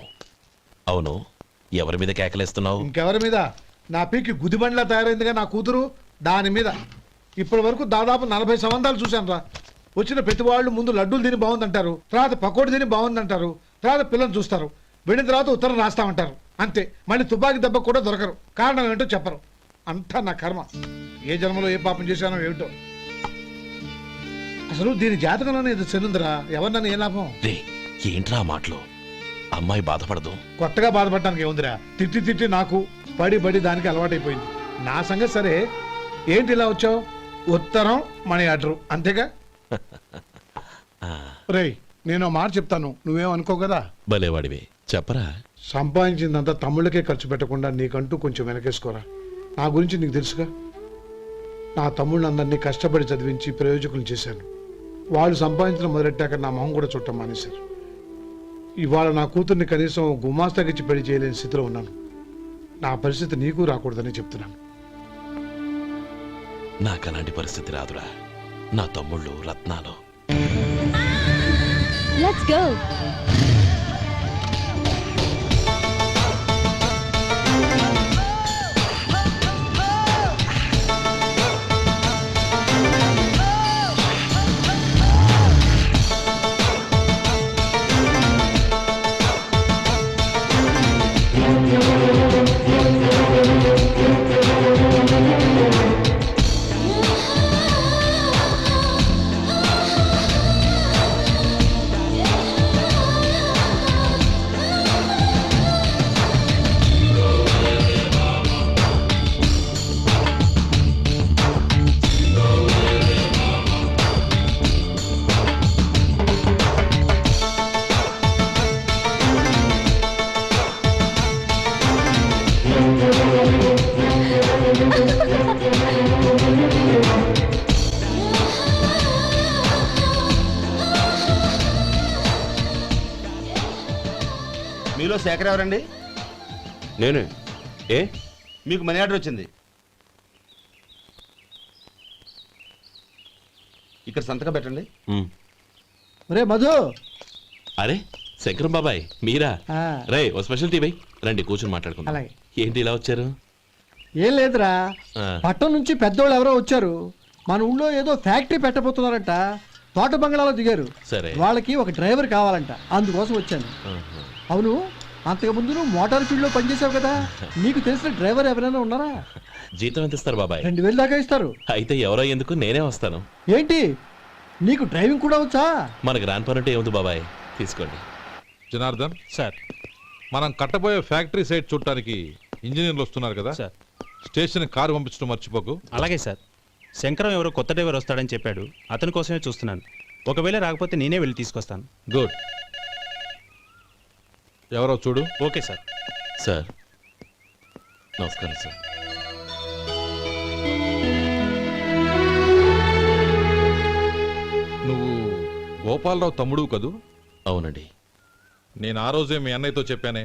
D: అవును, ఎవరి మీద కేకలేస్తున్నావు?
F: ఇంకెవరి మీద? నా పీకి గుదిబండ్లా తయారైందిగా నా కూతురు, దాని మీద. ఇప్పటి వరకు దాదాపు 40 సంబంధాలు చూశాను రా. వచ్చిన ప్రతి వాళ్ళు ముందు లడ్డూలు తిని బాగుందంటారు, తర్వాత పకోడి తిని బాగుందంటారు, తర్వాత పిల్లలు చూస్తారు, వెళ్ళిన తర్వాత ఉత్తరం రాస్తామంటారు. అంతే, మళ్ళీ తుపాకి దెబ్బ కూడా దొరకరు. కారణం ఏంటో చెప్పరు. అంతా నా కర్మ. ఏ జన్మలో ఏ పాపం చేశానో ఏమిటో. అసలు దీని జాతకంలోనే ఇది చెల్లుందిరా. ఎవరినన్నా ఏ లాభం?
D: ఏంట్రా ఆ మాటలు? అమ్మాయి బాధపడదు.
F: కొత్తగా బాధపడటానికి ఏముందిరా? తిట్టి తిట్టి నాకు పడి దానికి అలవాటైపోయింది. నా సంగతి సరే, ఏంటి ఇలా వచ్చావు? ఉత్తరం మనీ ఆర్డర్ అంతేగా? రేయ్, నేను మాట చెప్తాను, నువ్వేం అనుకో కదా.
D: భలేవాడివి, చెప్పరా.
F: సంపాదించిందంతా తమ్ముళ్ళకే ఖర్చు పెట్టకుండా నీకంటూ కొంచెం వెనకేసుకోరా. నా గురించి నీకు తెలుసుగా. నా తమ్ముళ్ళందరినీ కష్టపడి చదివించి ప్రయోజకులు చేశాను. వాళ్ళు సంపాదించడం మొదలెట్టాక నా మొహం కూడా చుట్టం మానేశారు. ఇవాళ నా కూతుర్ని కనీసం గుమాస్తాకిచ్చి పెళ్లి చేయలేని స్థితిలో ఉన్నాను. నా పరిస్థితి నీకు రాకూడదని చెప్తున్నాను.
D: నాకు అలాంటి పరిస్థితి రాదురా. నా తమ్ముళ్ళు రత్నాలు.
B: Let's go.
H: మీలో శేఖర్ ఎవరండి?
N: నేనే. ఏ?
H: మీకు మనీ ఆర్డర్ వచ్చింది. ఇక్కడ సంతకం పెట్టండి.
F: రే మధు.
D: అరే శంకరం బాబాయ్, మీరా? రే ఓ స్పెషల్ టీ బై, రండి కూర్చొని మాట్లాడుకుందాం. ఏంటి ఇలా వచ్చారు?
F: ఏం లేదురా,
D: ఆ,
F: పట్టణం నుంచి పెద్దోళ్ళు ఎవరో వచ్చారు. మన ఊళ్ళో ఏదో ఫ్యాక్టరీ పెట్టబోతున్నారంట. తోట బంగ్లాలో దిగారు.
D: సరే.
F: వాళ్ళకి ఒక డ్రైవర్ కావాలంట, అందుకోసం వచ్చాను.
D: ఆహా.
F: అవును, అంతకు ముందు నువ్వు మోటార్ ఫీల్డ్ లో పనిచేసావు కదా, నీకు తెలిసిన డ్రైవర్ ఎవరైనా ఉన్నారా?
D: జీతం ఎంత ఇస్తారు బాబాయ్?
F: 2000 దాకా ఇస్తారు.
D: అయితే ఎవరో ఎందుకు, నేనే వస్తాను.
F: ఏంటి, నీకు డ్రైవింగ్ కూడా వచ్చా?
D: మనకు రాని పని అంటే ఏముంది బాబాయ్, తీసుకోండి.
L: జనార్దన్
M: సార్.
L: మనం కట్టబోయే ఫ్యాక్టరీ సైట్ చూడటానికి ఇంజనీర్లు వస్తున్నారు కదా
M: సార్.
L: స్టేషన్ కారు పంపించడం మర్చిపోకు.
M: అలాగే సార్. శంకరం ఎవరో కొత్త డ్రైవర్ వస్తాడని చెప్పాడు, అతని కోసమే చూస్తున్నాను. ఒకవేళ రాకపోతే నేనే వెళ్ళి తీసుకొస్తాను.
L: గుడ్. ఎవరో చూడు.
M: Okay sir.
D: సార్ నమస్కారం సార్.
L: నువ్వు గోపాలరావు తమ్ముడు కదూ?
D: అవునండి.
L: నేను ఆ రోజే మీ అన్నయ్యతో చెప్పానే,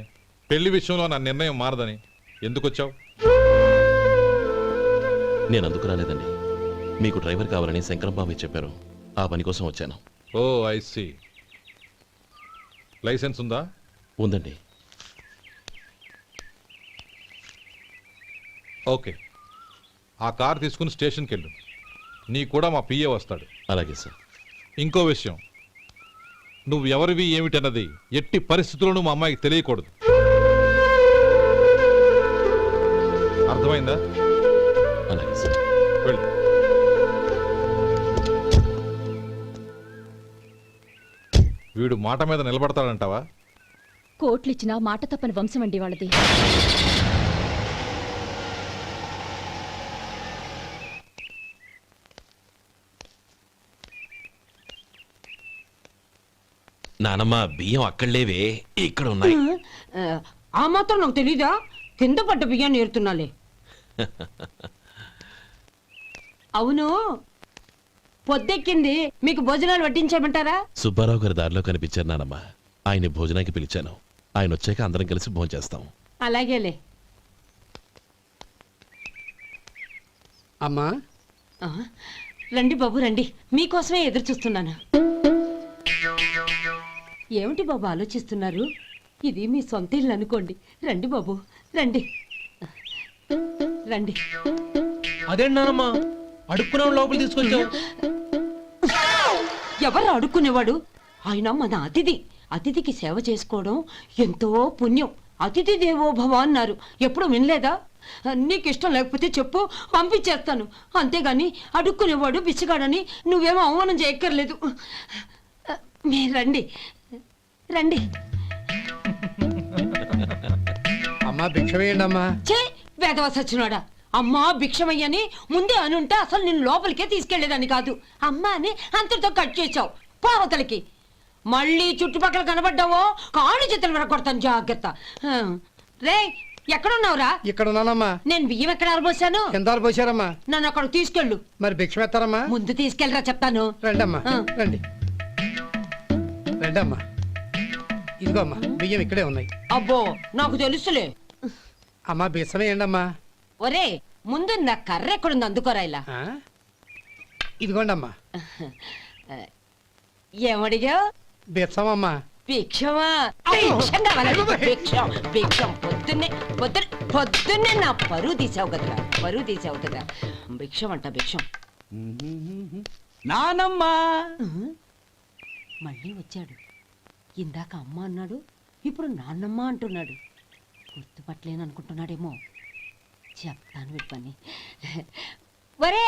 L: పెళ్లి విషయంలో నా నిర్ణయం మారదని. ఎందుకు వచ్చావు?
D: నేను అందుకు రాలేదండి. మీకు డ్రైవర్ కావాలని శంకరం బాబాయ్ చెప్పారు, ఆ పని కోసం వచ్చాను.
L: ఓ ఐ సీ. లైసెన్స్ ఉందా?
D: ఉందండి.
L: ఓకే, ఆ కార్ తీసుకుని స్టేషన్కి వెళ్ళు. నీ కూడా మా పిఏ వస్తాడు.
D: అలాగే సార్.
L: ఇంకో విషయం, నువ్వు ఎవరివి ఏమిటన్నది ఎట్టి పరిస్థితుల్లోనూ మా అమ్మాయికి తెలియకూడదు. అర్థమైందా?
D: అలాగే సార్.
L: వెళ్ళు. వీడు మాట మీద నిలబడతాడంటావా?
B: కోట్లిచ్చినా మాట తప్పని వంశం అండి వాళ్ళది.
D: నానమ్మ, బియ్యం అక్కడలేవే, ఇక్కడ ఉన్నాయి.
C: ఆ మాత్రం నాకు తెలీదా? కింద పడ్డ బియ్యాన్ని ఏరుతున్నాలే. అవును, పొద్దెక్కింది, మీకు భోజనాలు వడ్డించమంటారా?
D: సుబ్బారావు గారి దారిలో కనిపించారు నానమ్మ. ఆయన భోజనానికి పిలిచాను. ఆయన వచ్చాక అందరం కలిసి భోజనం చేస్తాం.
C: అలాగేలే.
K: అమ్మా,
C: రండి బాబు రండి, మీకోసమే ఎదురు చూస్తున్నాను. ఏమిటి బాబు ఆలోచిస్తున్నారు? ఇది మీ సొంత ఇల్లు అనుకోండి. రండి బాబు రండి రండి.
I: అదేంటమ్మా అడుక్కునే లోపల తీసుకొచ్చావు?
C: ఎవరు అడుక్కునేవాడు? ఆయన మన అతిథి. అతిథికి సేవ చేసుకోవడం ఎంతో పుణ్యం. అతిథి దేవో భవ అన్నారు, ఎప్పుడు వినలేదా? నీకు ఇష్టం లేకపోతే చెప్పు, పంపించేస్తాను. అంతేగాని అడుక్కునేవాడు బిచ్చగాడని నువ్వేమో అవమానం చేయక్కర్లేదు. మీరు రండి. రండి.
F: అమ్మా భిక్ష వేయండి అమ్మా.
C: చే వేదవ సచ్చినోడా, అమ్మా భిక్షమయ్యని ముందే అనుంటే అసలు నిన్ను లోపలికే తీసుకెళ్లేదని కాదు. అమ్మా అని అంతటితో కట్ చేసావు. పావతలకి మళ్ళీ చుట్టుపక్కల కనబడ్డావో కాళ్ళు చేతులు విరగొడతాను, జాగ్రత్త. రే ఎక్కడున్నావురా?
F: ఇక్కడ ఉన్నానమ్మా.
C: నేను బియ్యం ఎక్కడ ఆరబోసాను?
F: ఎంత పోసారమ్మా?
C: నన్ను అక్కడ తీసుకెళ్ళు.
F: మరి భిక్ష పెడతారమ్మా?
C: ముందు తీసుకెళ్ళరా చెప్తాను.
F: రండమ్మా రండి. రండమ్మా, ఇదిగో అమ్మా బియ్యం ఇక్కడే ఉన్నాయి.
C: అబ్బో నాకు తెలుసులే.
F: అమ్మా బిచ్చం వేయండి అమ్మా.
C: ఒరే ముందు నా కర్ర ఎక్కడుంది, అందుకోరా ఇలా.
F: ఇదిగోండి అమ్మా.
C: ఏమడిగా?
F: బిచ్చం అమ్మా.
C: భిక్షమా? భిక్షం కావాలండి, భిక్షం భిక్షం. పొద్దున్నే నా పరువు తీసావు కదరా, పరువు తీసావు కదా. భిక్షం అంట భిక్షం.
K: నానమ్మా
C: మళ్ళీ వచ్చాడు. ఇందాక అమ్మ అన్నాడు, ఇప్పుడు నాన్నమ్మ అంటున్నాడు. గుర్తుపట్టలేను అనుకుంటున్నాడేమో. చెప్తాను వీడి పని. ఒరే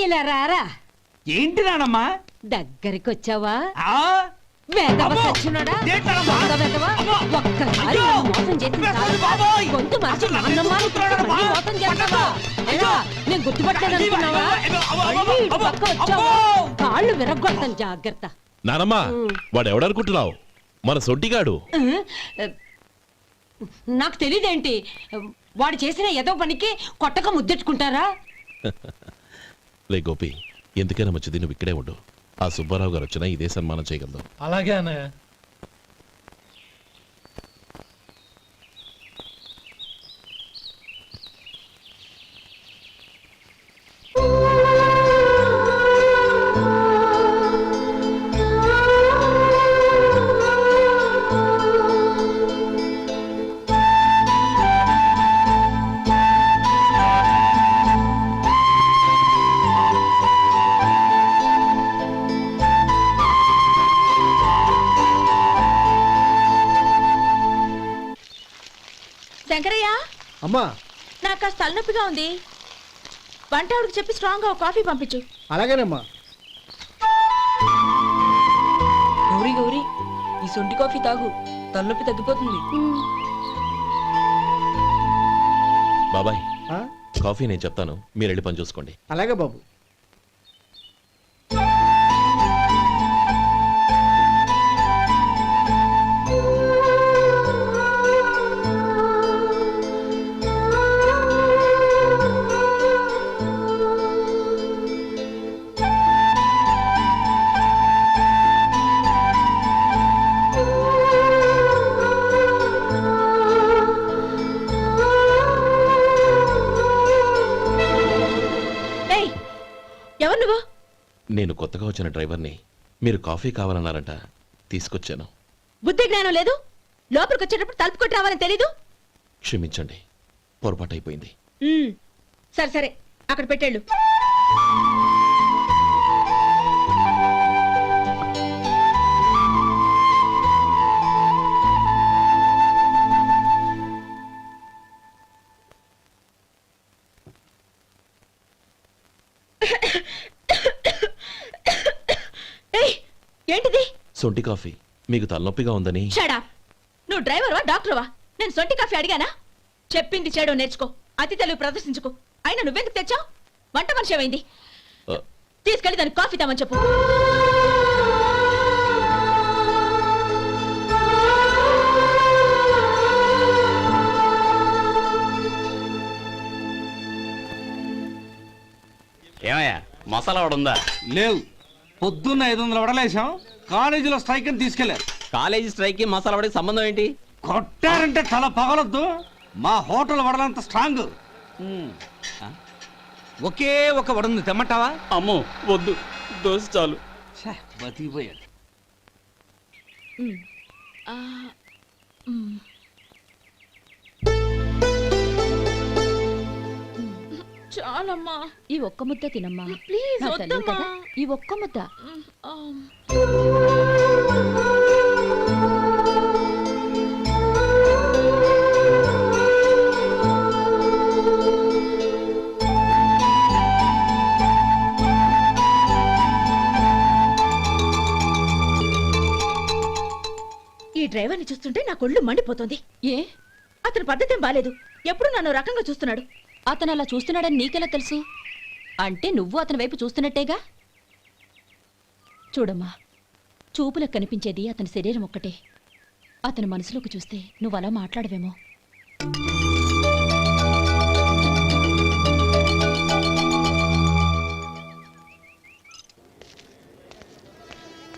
C: ఇలా రారా.
K: ఏంటి నానమ్మా?
C: దగ్గరికి వచ్చావా?
K: ఆ?
C: వేదవ సచ్చినోడా, దొంగ వేదవ. ఒక్కసారి నన్ను మోసం చేసిన చాలు. గొంతు మార్చి నాన్నమ్మ అనుకున్నాడు, మళ్ళీ మోసం చేస్తావా? ఎలా? నేను గుర్తుపట్టలేదు అనుకున్నావా? మళ్ళీ ఇటు పక్క వచ్చావా? కాళ్ళు విరగ్గొడతాను, జాగ్రత్త.
G: నానమ్మా, వాడు ఎవడనుకుంటున్నావు? మన సొంటిగాడు.
C: నాకు తెలియదేంటి, వాడు చేసిన ఏదో పనికి కొట్టక ముద్దెట్టుకుంటారా?
D: లే గోపి, ఎందుకైనా మంచిది నువ్వు ఇక్కడే ఉండు. ఆ సుబ్బారావు గారు వచ్చినా ఇదే సన్మానం చేయగలదు.
I: అలాగే అన్నయ్య.
B: శంకరయ్య,
F: అమ్మా
B: నాకు కాస్త తలనొప్పిగా ఉంది. వంట ఆవిడకి చెప్పి స్ట్రాంగ్ గా కాఫీ పంపించు.
F: అలాగేనమ్మా.
B: గౌరీ గౌరీ, ఈ సొంటి కాఫీ తాగు, తలనొప్పి తగ్గిపోతుంది.
D: బాబాయ్, కాఫీ నేను చెప్తాను, మీరు వెళ్ళి పని చూసుకోండి.
F: అలాగే బాబు.
B: ఎవరు నువ్వు?
D: నేను కొత్తగా వచ్చిన డ్రైవర్ని. మీరు కాఫీ కావాలన్నారంట, తీసుకొచ్చాను.
B: బుద్ధి జ్ఞానం లేదు. లోపలికి వచ్చేటప్పుడు తలుపు కొట్టి రావాలని తెలీదు.
D: క్షమించండి, పొరపాటు అయిపోయింది.
B: సరే సరే, అక్కడ పెట్టేళ్ళు. ఏంటిది?
D: సొంటి కాఫీ. మీకు తలనొప్పిగా ఉందని.
B: షడా, నువ్వు డ్రైవర్వా డాక్టర్వా? నేను సొంటి కాఫీ అడిగానా? చెప్పింది చేయడం నేర్చుకో, అతి తెలివి ప్రదర్శించుకో. అయినా నువ్వెందుకు తెచ్చావు? వంట మనిషి ఏమైంది? తీసుకెళ్ళి దానికి కాఫీ తామని చెప్పు.
K: ఏమయ్యా మసాలా ఉందా? లేవు. పొద్దున్న 500 వడలేసాం. కాలేజీలో స్ట్రైక్ అని తీసుకెళ్లారు. కాలేజీ స్ట్రైక్ కి మసాలా వడకి సంబంధం ఏంటి? కొట్టారంటే తల పగలొద్దు. మా హోటల్ వడలంత స్ట్రాంగ్. ఒకే ఒక వడుంది, తెమ్మంటావా? అమ్మో వద్దు, దోశ చాలు. బతికిపోయాడు.
B: చాలమ్మా,
O: ఈ ఒక్క ముద్ద తినమ్మా
B: ప్లీజ్.
O: నా తల్లి కదా, ఈ ఒక్క ముద్ద.
B: డ్రైవర్ని చూస్తుంటే నా కొళ్ళు మండిపోతుంది.
O: ఏ
B: అతని పద్ధతేం బాలేదు. ఎప్పుడు నన్ను రకంగా చూస్తున్నాడు.
O: అతను అలా చూస్తున్నాడని నీకెలా తెలుసు? అంటే నువ్వు అతని వైపు చూస్తున్నట్టేగా. చూడమ్మా, చూపులకు కనిపించేది అతని శరీరం ఒక్కటే. అతని మనసులోకి చూస్తే నువ్వు అలా మాట్లాడవేమో.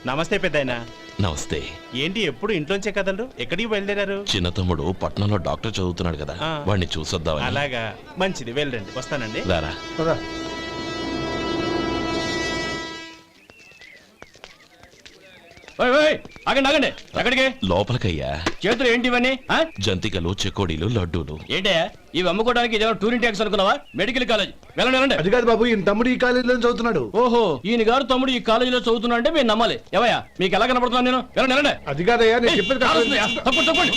K: నమస్తే పెద్దాయన.
D: నమస్తే.
K: ఏంటి ఎప్పుడు ఇంట్లోంచే కదలరు? ఎక్కడికి బయలుదేరారు?
D: చిన్న తమ్ముడు పట్నంలో డాక్టర్ చదువుతున్నాడు కదా, వాడిని చూసొద్దామని.
K: అలాగా, మంచిది, వెళ్ళండి. వస్తానండి.
D: రారా.
K: ఆగండి. ఎక్కడికి?
D: లోపలికయ్యా.
K: చేతులు ఏంటి ఇవన్నీ?
D: జంతికలు, చెకోడీలు, లడ్డూలు.
K: ఏంటయ్యా ఇవి అమ్ముకోవడానికి ఇదేమో టూరింగ్ ట్యాక్స్ అనుకున్నావా? Medical college. వెళ్ళండి.
F: అది కాదు బాబు, ఈయన తమ్ముడు ఈ కాలేజీలో చదువుతున్నాడు.
K: ఓహో, ఈయన గారు తమ్ముడు ఈ కాలేజీలో చదువుతున్నా అంటే మీరు నమ్మాలి. ఎవయా మీకు ఎలా కనపడుతున్నాను నేను? వెళ్ళండి.
F: అది కాదయ్యా, నేను చెప్పేది
K: తప్పండి.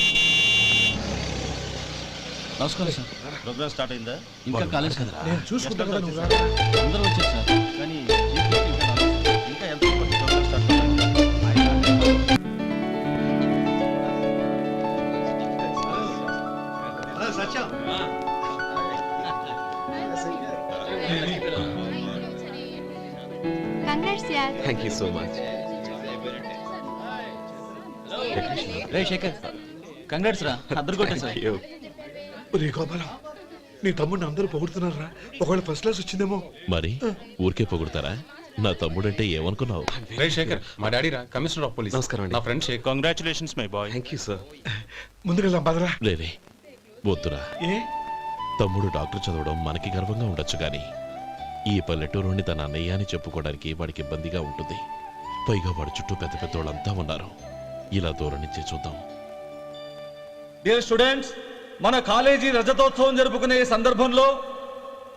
M: నమస్కారం సార్.
K: ప్రోగ్రామ్ స్టార్ట్ అయిందా?
M: ఇంకా కాలేజ్ కదా.
F: నేను చూసుకుంటా కదా, నువ్వు రా.
M: అందరూ వచ్చారు సార్.
K: కానీ ఇంకా ఎంత ప్రోగ్రామ్ స్టార్ట్ అవ్వలేదు.
N: Thank you so much.
M: రే శేఖర్, కంగ్రాట్స్ రా, అద్దరు కొట్టేసారు.
F: ఒరే గోపాలం, నీ తమ్ముడిని అందరూ పొగుడుతున్నారా? ఒకవేళ ఫస్ట్ క్లాస్ వచ్చిందేమో.
D: మరి ఊరికే పొగుడతారా? నా తమ్ముడంటే ఏమనుకున్నావు?
J: రే శేఖర్, మా డాడీ రా, కమిషనర్ ఆఫ్ పోలీస్.
N: నమస్కారం అండి.
J: నా friend Shekhar.
K: Congratulations my boy.
N: Thank you sir.
F: ముందుకెళ్దాం పదరా.
D: లేదే, వద్దురా.
F: ఏ
D: తమ్ముడు డాక్టర్ చదవడం మనకి గర్వంగా ఉండొచ్చు కానీ ఈ పల్లెటూరుని తన అన్నయ్య అని చెప్పుకోవడానికి వాడికి ఇబ్బందిగా ఉంటుంది. పైగా వాడి చుట్టూ పెద్ద పెద్దోళ్ళంతా ఉన్నారు. ఇలా దూరం నుంచి చూద్దాం.
K: డియర్ స్టూడెంట్స్, మన కాలేజీ రజతోత్సవం జరుపుకునే ఈ సందర్భంలో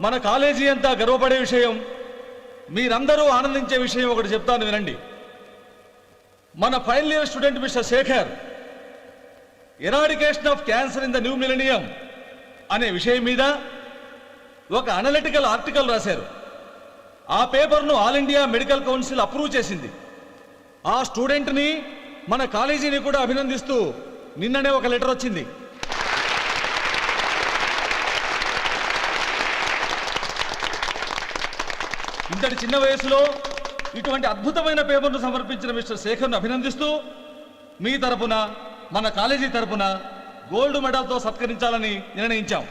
K: మన కాలేజీ అంతా గర్వపడే విషయం, మీరందరూ ఆనందించే విషయం ఒకటి చెప్తాను వినండి. మన final year student mister Shekhar eradication of cancer in the new millennium అనే విషయం మీద ఒక అనలిటికల్ ఆర్టికల్ రాశారు. ఆ పేపర్ను all India medical council approve చేసింది. ఆ స్టూడెంట్ని, మన కాలేజీని కూడా అభినందిస్తూ నిన్ననే ఒక లెటర్ వచ్చింది. ఇంతటి చిన్న వయసులో ఇటువంటి అద్భుతమైన పేపర్ను సమర్పించిన మిస్టర్ శేఖర్ను అభినందిస్తూ మీ తరపున, మన కాలేజీ తరపున gold మెడల్తో సత్కరించాలని నిర్ణయించాం.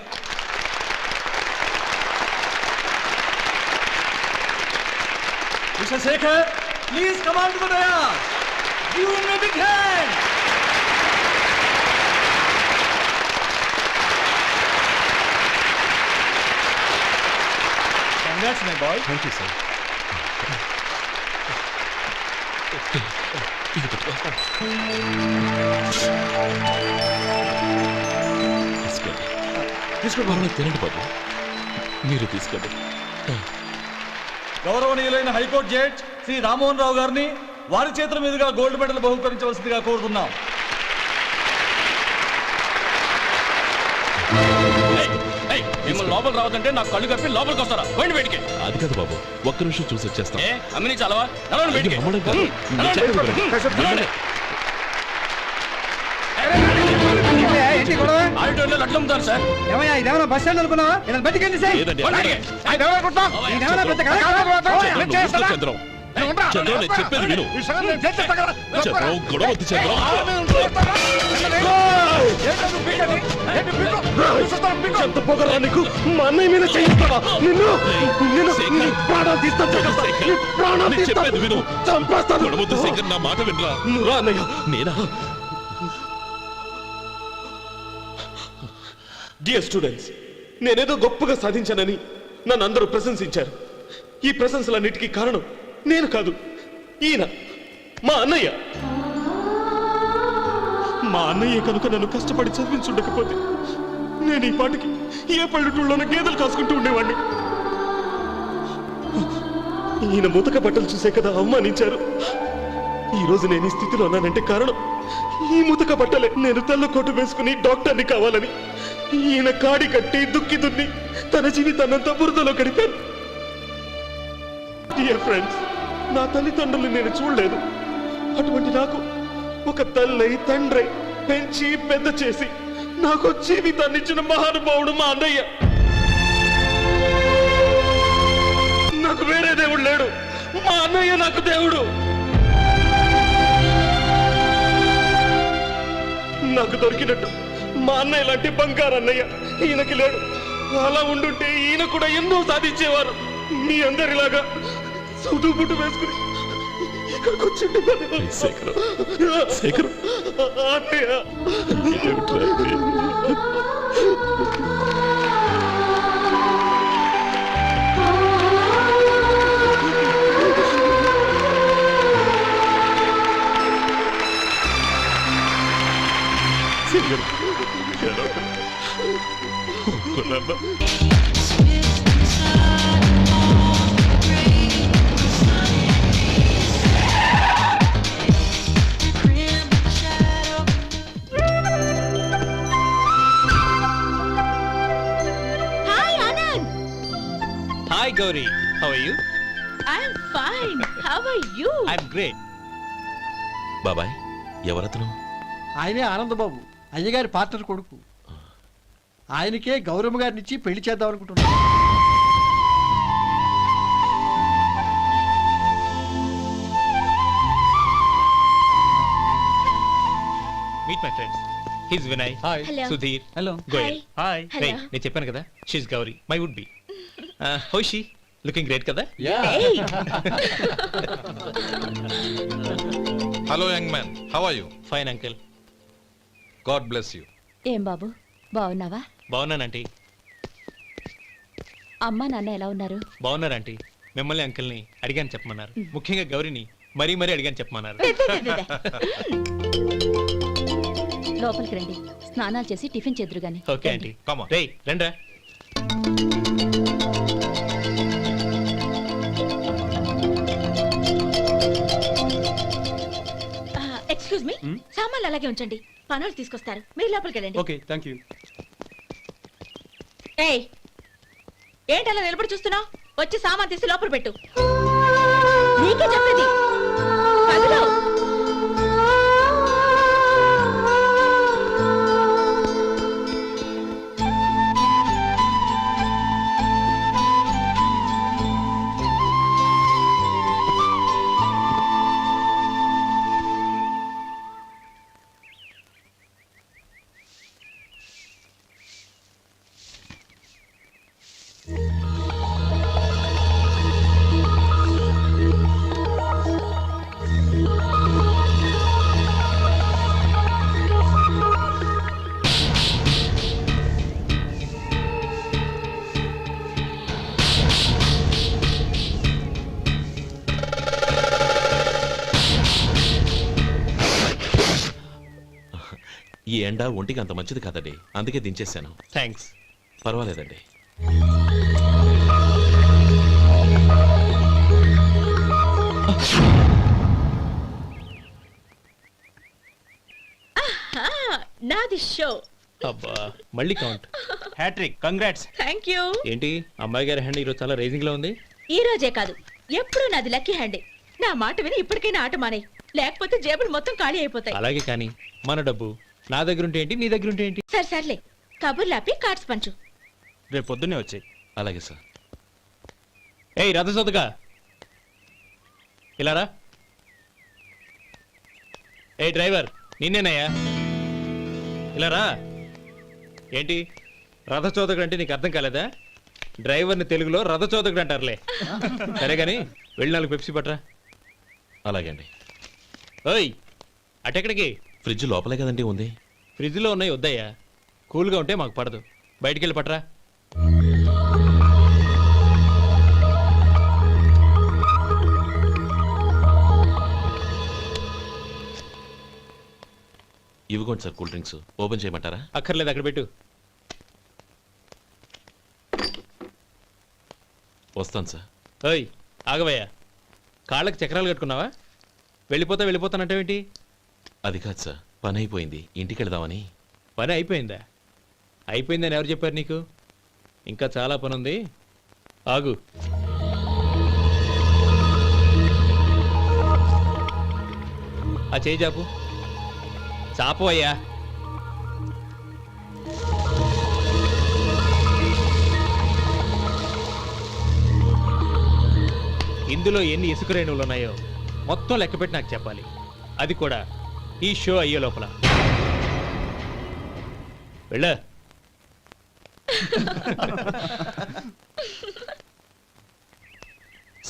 K: Mr. Shekhar, please come on to the dais. Give him a big hand. Congrats, my boy.
N: Thank you sir.
D: తీసుకోండి. తినండి బాబు, మీరు తీసుకోండి.
K: గౌరవనీయులైన హైకోర్టు జడ్జ్ శ్రీ రామ్మోహన్ రావు గారిని వారి చేతుల మీదుగా గోల్డ్ మెడల్ బహుకరించవలసిందిగా కోరుతున్నాం. మిమ్మల్ని లోపల రావద్దంటే నాకు కళ్ళు కప్పి లోపలికి వస్తారా? పోయింది బయటికి.
D: అది కాదు బాబు, ఒక్క నిమిషం చూసి వచ్చేస్తాం.
K: అమ్మిని చాలవా? నడవండి బయటికి.
D: అమ్మడం కాదు.
K: నడవండి. ఆడిటోరియంలో లడ్లు అమ్ముతారు సార్.
F: ఇదేమన్నా బస్ స్టాండ్ అనుకున్నావా? బయటికి
D: లేదండి. చంద్రం, చంద్రం, నేను చెప్పేది విను. చంద్రం, గొడవ వద్దు చంద్రం.
N: ఎంత పొగరా నీకు? మా అన్నయ్య మీద చేయిస్తావా? నిన్ను ప్రాణాలు తీస్తాను.
D: నేను చెప్పేది విను.
N: చంపేస్తాను.
D: గొడవ వద్దు శేఖర్, నా మాట వినరా.
N: నువ్వు రా అన్నయ్య.
D: నేనా?
N: డియర్ స్టూడెంట్స్, నేనేదో గొప్పగా సాధించానని నన్ను అందరూ ప్రశంసించారు. ఈ ప్రశంసలన్నిటికీ కారణం నేను కాదు, ఈయన మా అన్నయ్య. మా అన్నయ్య కనుక నన్ను కష్టపడి చదివించుండకపోతే నేను ఈ పాటికి ఏ పల్లెటూళ్ళలోనూ గేదెలు కాసుకుంటూ ఉండేవాడిని. ఈయన ముతక బట్టలు చూసే కదా అవమానించారు. ఈ రోజు నేను ఈ స్థితిలో ఉన్నానంటే కారణం ఈ ముతక బట్టలే. నేను తెల్ల కోటు వేసుకుని డాక్టర్ని కావాలని ఈయన కాడి కట్టి దుక్కి దున్ని తన జీవితాన్నంతా బురదలో గడిపాను. డియర్ ఫ్రెండ్స్, నా తల్లిదండ్రులు నేను చూడలేదు. అటువంటి నాకు ఒక తల్లై తండ్రి పెంచి పెద్ద చేసి నాకు జీవితాన్ని ఇచ్చిన మహానుభావుడు మా అన్నయ్య. నాకు వేరే దేవుడు లేడు, మా అన్నయ్య నాకు దేవుడు. నాకు దొరికినట్టు మా అన్నయ్య లాంటి బంగారు అన్నయ్య ఈయనకి లేడు. అలా ఉండుంటే ఈయన కూడా ఎన్నో సాధించేవారు. మీ అందరిలాగా సుటుబుట్టు వేసుకుని ఇక్కడికి వచ్చింది అన్నయ్య.
B: Hi Anand.
K: Hi Gauri, how are you?
B: I'm fine. How are you?
K: I'm great.
D: బాబాయ్ ఎవరతను?
F: ఆయనే ఆనందబాబు, అయ్యగారి పార్ట్నర్ కొడుకు. ఆయనకే గౌరమ్మ గారిని ఇచ్చి పెళ్లి చేద్దాం అనుకుంటున్నాను.
K: Meet my friends. His Vinay. Hi.
B: Hello.
K: Sudhir.
M: Hello.
K: Goyal. Hi.
B: Hello.
K: నేను చెప్పాను కదా, she's Gauri, my would be. How she? Looking great కదా?
B: Hey.
L: Hello young man, how are you?
K: Fine uncle.
L: God bless you.
O: ఏం బాబు బాగున్నావా?
K: బాగున్నానంటీ.
O: అమ్మా నాన్న ఎలా ఉన్నారు?
K: బాగున్నారంటీ. మిమ్మల్ని అంకుల్ని అడిగాను చెప్పమన్నారు. ముఖ్యంగా గౌరీని మరీ మరీ అడిగాను చెప్పమన్నారు.
O: లోపలికి రండి, స్నానాలు చేసి టిఫిన్ చేద్దురు గాని.
K: Okay aunty.
L: Come on.
K: రేయ్ రండ్రా.
B: ఎక్స్క్యూజ్ మీ, సామాన్లు అలాగే ఉంచండి, పనులు తీసుకొస్తారు. మీరు లోపలికి వెళ్ళండి.
K: Okay, thank you.
B: ఏయ్, ఏంటి అలా నిలబడి చూస్తున్నావు? వచ్చి సామాన్ తీసి లోపల పెట్టు. నీకే చెప్పేది. కదులు.
D: ఈ ఎండ ఒంటికి అంత మంచిది కాదండి, అందుకే దించేశాను.
K: థ్యాంక్స్.
D: పర్వాలేదండి.
B: నాది షో.
K: అబ్బా, మళ్ళీ count. Hattrick, congrats.
B: Thank you.
K: ఏంటి అమ్మాయి గారి హ్యాండ్ ఈరోజు చాలా రేజింగ్ లో ఉంది?
B: ఈ రోజే కాదు, ఎప్పుడు నాది లక్కీ హ్యాండే. నా మాట విని ఇప్పటికైనా ఆట మానే, లేకపోతే జేబులు మొత్తం ఖాళీ అయిపోతాయి.
K: అలాగే కానీ మన డబ్బు నా దగ్గర ఉంటే ఏంటి, నీ దగ్గర ఉంటే ఏంటి?
B: సరే సర్లే, కబుర్లు ఆపి కార్డ్స్ పంచు.
K: రేపు పొద్దున్నే వచ్చాయి.
D: అలాగే సార్.
K: ఏయ్ రథసోదగా, ఇలా రా. ఏ డ్రైవర్, నిన్నేనయ్యా, ఇలా రా. ఏంటి రథచోదకుడు అంటే నీకు అర్థం కాలేదా? డ్రైవర్ని తెలుగులో రథచోదకుడు అంటారులే. సరే కానీ వెళ్ళి 4 పెప్సీ పట్రా.
D: అలాగే అండి.
K: ఓయ్, అటెక్కడికి?
D: ఫ్రిడ్జ్ లోపలే కదండి ఉంది.
K: ఫ్రిడ్జ్లో ఉన్నాయి, వద్దయ్యా. కూల్గా ఉంటే మాకు పడదు. బయటికి వెళ్ళి పట్రా.
D: ఇవ్వకోండి సార్, కూల్ డ్రింక్స్ ఓపెన్ చేయమంటారా?
K: అక్కర్లేదు, అక్కడ పెట్టు.
D: వస్తాను సార్.
K: ఓయ్ ఆగవయ్యా, కాళ్ళకి చక్రాలు కట్టుకున్నావా? వెళ్ళిపోతానంటావేంటి?
D: అది కాదు సార్, పని అయిపోయింది, ఇంటికి వెళదామని.
K: పని అయిపోయిందా? అయిపోయిందని ఎవరు చెప్పారు నీకు? ఇంకా చాలా పని ఉంది, ఆగు. ఆ చేయి చాపు.
M: చాపు అయ్యా. ఇందులో ఎన్ని ఇసుక రేణువులు ఉన్నాయో మొత్తం లెక్కపెట్టి నాకు చెప్పాలి. అది కూడా ఈ షో అయ్యే లోపల. వెళ్ళ.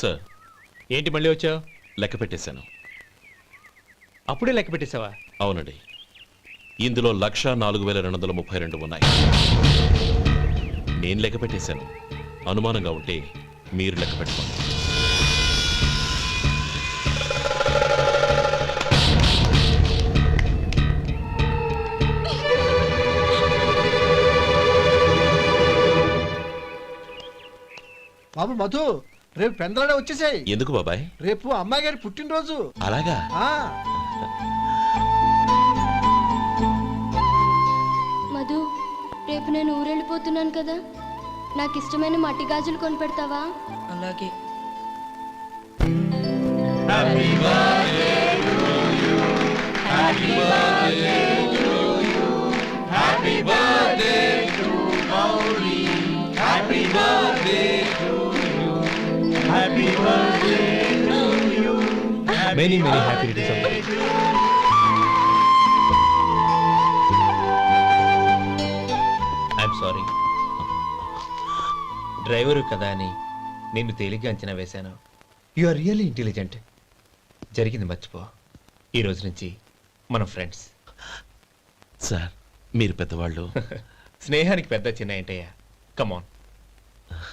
D: సార్,
M: ఏంటి మళ్ళీ వచ్చావు?
D: లెక్క పెట్టేశాను.
M: అప్పుడే లెక్క పెట్టేశావా?
D: అవునండి. ఇందులో 1,04,232 ఉన్నాయి. నేను లెక్క పెట్టేశాను. అనుమానంగా ఉంటే మీరు లెక్క పెట్టుకోండి.
F: బాబు మధు, రేపు పెందలాడే వచ్చేసాయి.
D: ఎందుకు బాబాయ్?
F: రేపు అమ్మాయి గారి పుట్టినరోజు.
D: అలాగా?
P: మధు, రేపు నేను ఊరెళ్ళిపోతున్నాను కదా, నాకు ఇష్టమైన మట్టి గాజులు కొనిపెడతావా?
C: అలాగే.
M: Many happy returns. I'm sorry. Driver కదా అని నిన్ను తేలిగ్గా అంచనా వేశాను. You are really intelligent. జరిగింది మర్చిపో. ఈ రోజు నుంచి మనం ఫ్రెండ్స్.
D: సార్, మీరు పెద్దవాళ్ళు.
M: స్నేహానికి పెద్ద చిన్న ఏంటయ్యా? కమాన్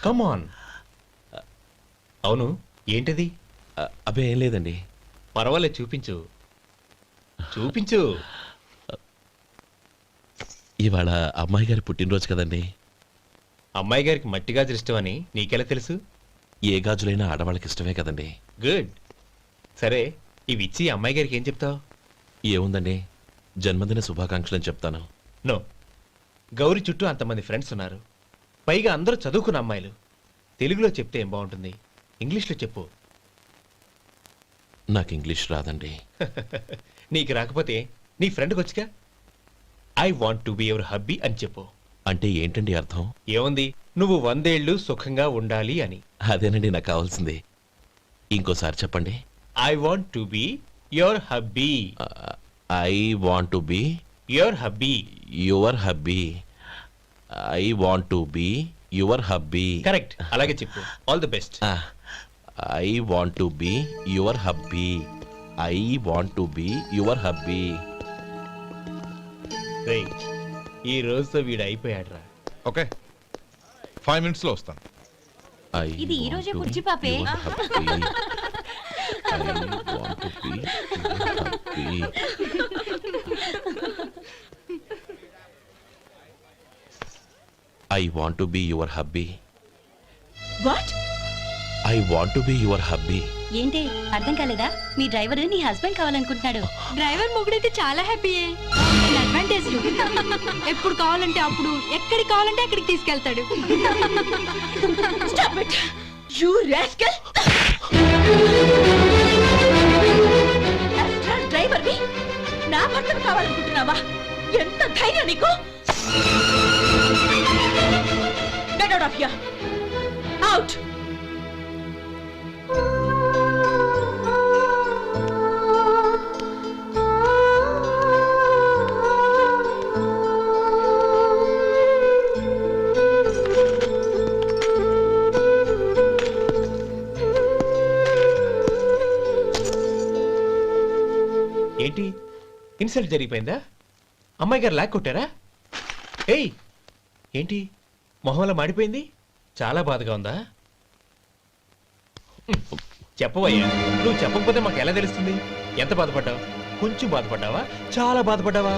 M: కమాన్. అవును, ఏంటది?
D: అబ్బే ఏం లేదండి.
M: పర్వాలేదు, చూపించు చూపించు.
D: ఇవాళ అమ్మాయి గారి పుట్టినరోజు కదండి.
M: అమ్మాయి గారికి మట్టి గాజులు ఇష్టమని నీకెలా తెలుసు?
D: ఏ గాజులైనా ఆడవాళ్ళకి ఇష్టమే కదండి.
M: గుడ్. సరే, ఇవి ఇచ్చి అమ్మాయి గారికి ఏం చెప్తావు?
D: ఏముందండి, జన్మదిన శుభాకాంక్షలని చెప్తాను.
M: నో, గౌరీ చుట్టూ అంతమంది ఫ్రెండ్స్ ఉన్నారు. పైగా అందరూ చదువుకున్న అమ్మాయిలు. తెలుగులో చెప్తే ఏం బాగుంటుంది? ఇంగ్లీష్లో చెప్పు.
D: నాకు ఇంగ్లీష్ రాదండి.
M: నీకు రాకపోతే నీ ఫ్రెండ్కి వచ్చిగా I want to be your hubby అని చెప్పు.
D: అంటే ఏంటండి అర్థం?
M: ఏముంది, నువ్వు 100 ఏళ్ళు సుఖంగా ఉండాలి అని.
D: అదేనండి నాకు కావాల్సింది. ఇంకోసారి చెప్పండి.
M: I want to be your hubby.
D: I want to be
M: your hubby.
D: Your hubby. I want to be your hubby.
M: Correct, అలాగే చెప్పు. All the best.
D: I want to be your hubby. I want to be your hubby.
M: ఈ రోజుతో వీడు అయిపోయాడ్రా.
L: ఓకే, 5 minutes లో వస్తాను.
O: ఇది ఈ రోజే పుచ్చి పాపే.
D: I want to be your hubby.
O: What?
D: I want to be your hubby.
O: ఏంటి అర్థం కాలేదా? మీ డ్రైవర్ నీ హస్బెండ్ కావాలనుకుంటున్నాడు. డ్రైవర్ మొగుడైతే చాలా హ్యాపీయే. అడ్వాంటేజ్ ఎప్పుడు కావాలంటే అప్పుడు, ఎక్కడికి కావాలంటే అక్కడికి తీసుకెళ్తాడు. Stop it you rascal. Driver వి నా భర్తను కావాలనుకుంటున్నావా? ఎంత ధైర్యం నీకు? Get out of here. Out.
M: ఏంటి, ఇన్సల్ట్ జరిగిపోయిందా? అమ్మాయి గారు లాక్ కొట్టారా? ఏయ్, ఏంటి మొహంలో మాడిపోయింది? చాలా బాధగా ఉందా? చెప్పవయ్యా. నువ్వు చెప్పకపోతే మాకు ఎలా తెలుస్తుంది? ఎంత బాధపడ్డావు? కొంచెం బాధపడ్డావా? చాలా బాధపడ్డావా?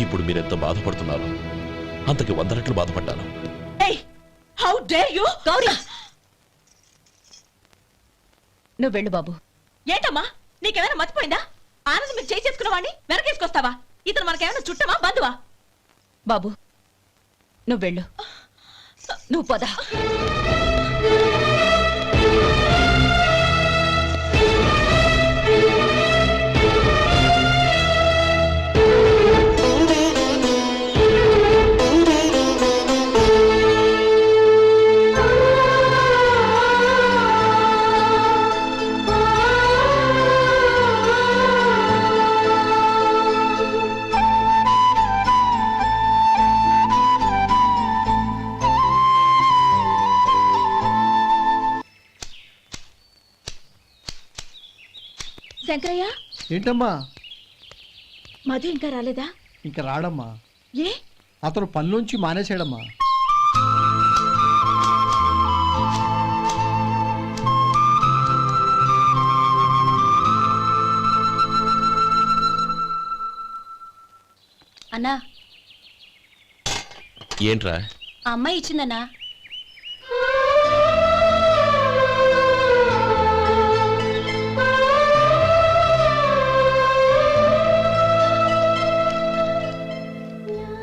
D: ఇప్పుడు మీరెంత బాధపడుతున్నారు, అంతకి 100 రెట్లు బాధపడ్డాను.
O: How dare you! గౌరీ, నువ్వు వెళ్ళు బాబు.
B: ఏంటమ్మా, నీకేమైనా మర్చిపోయిందా? ఆనందం మీరు చేసుకున్న వాడిని వెనకేసుకొస్తావా? ఇతను మనకేమైనా చుట్టమా, బంధువా?
O: బాబు నువ్వు వెళ్ళు. నువ్వు పద.
B: శంకరయ్య,
F: ఏంటమ్మా?
B: మధు ఇంకా రాలేదా?
F: ఇంకా రాడమ్మా.
B: ఏ?
F: అతను పనిలోంచి మానేశాడమ్మా.
O: అన్నా,
D: ఏంట్రా?
O: ఆ అమ్మాయి ఇచ్చిందన్నా.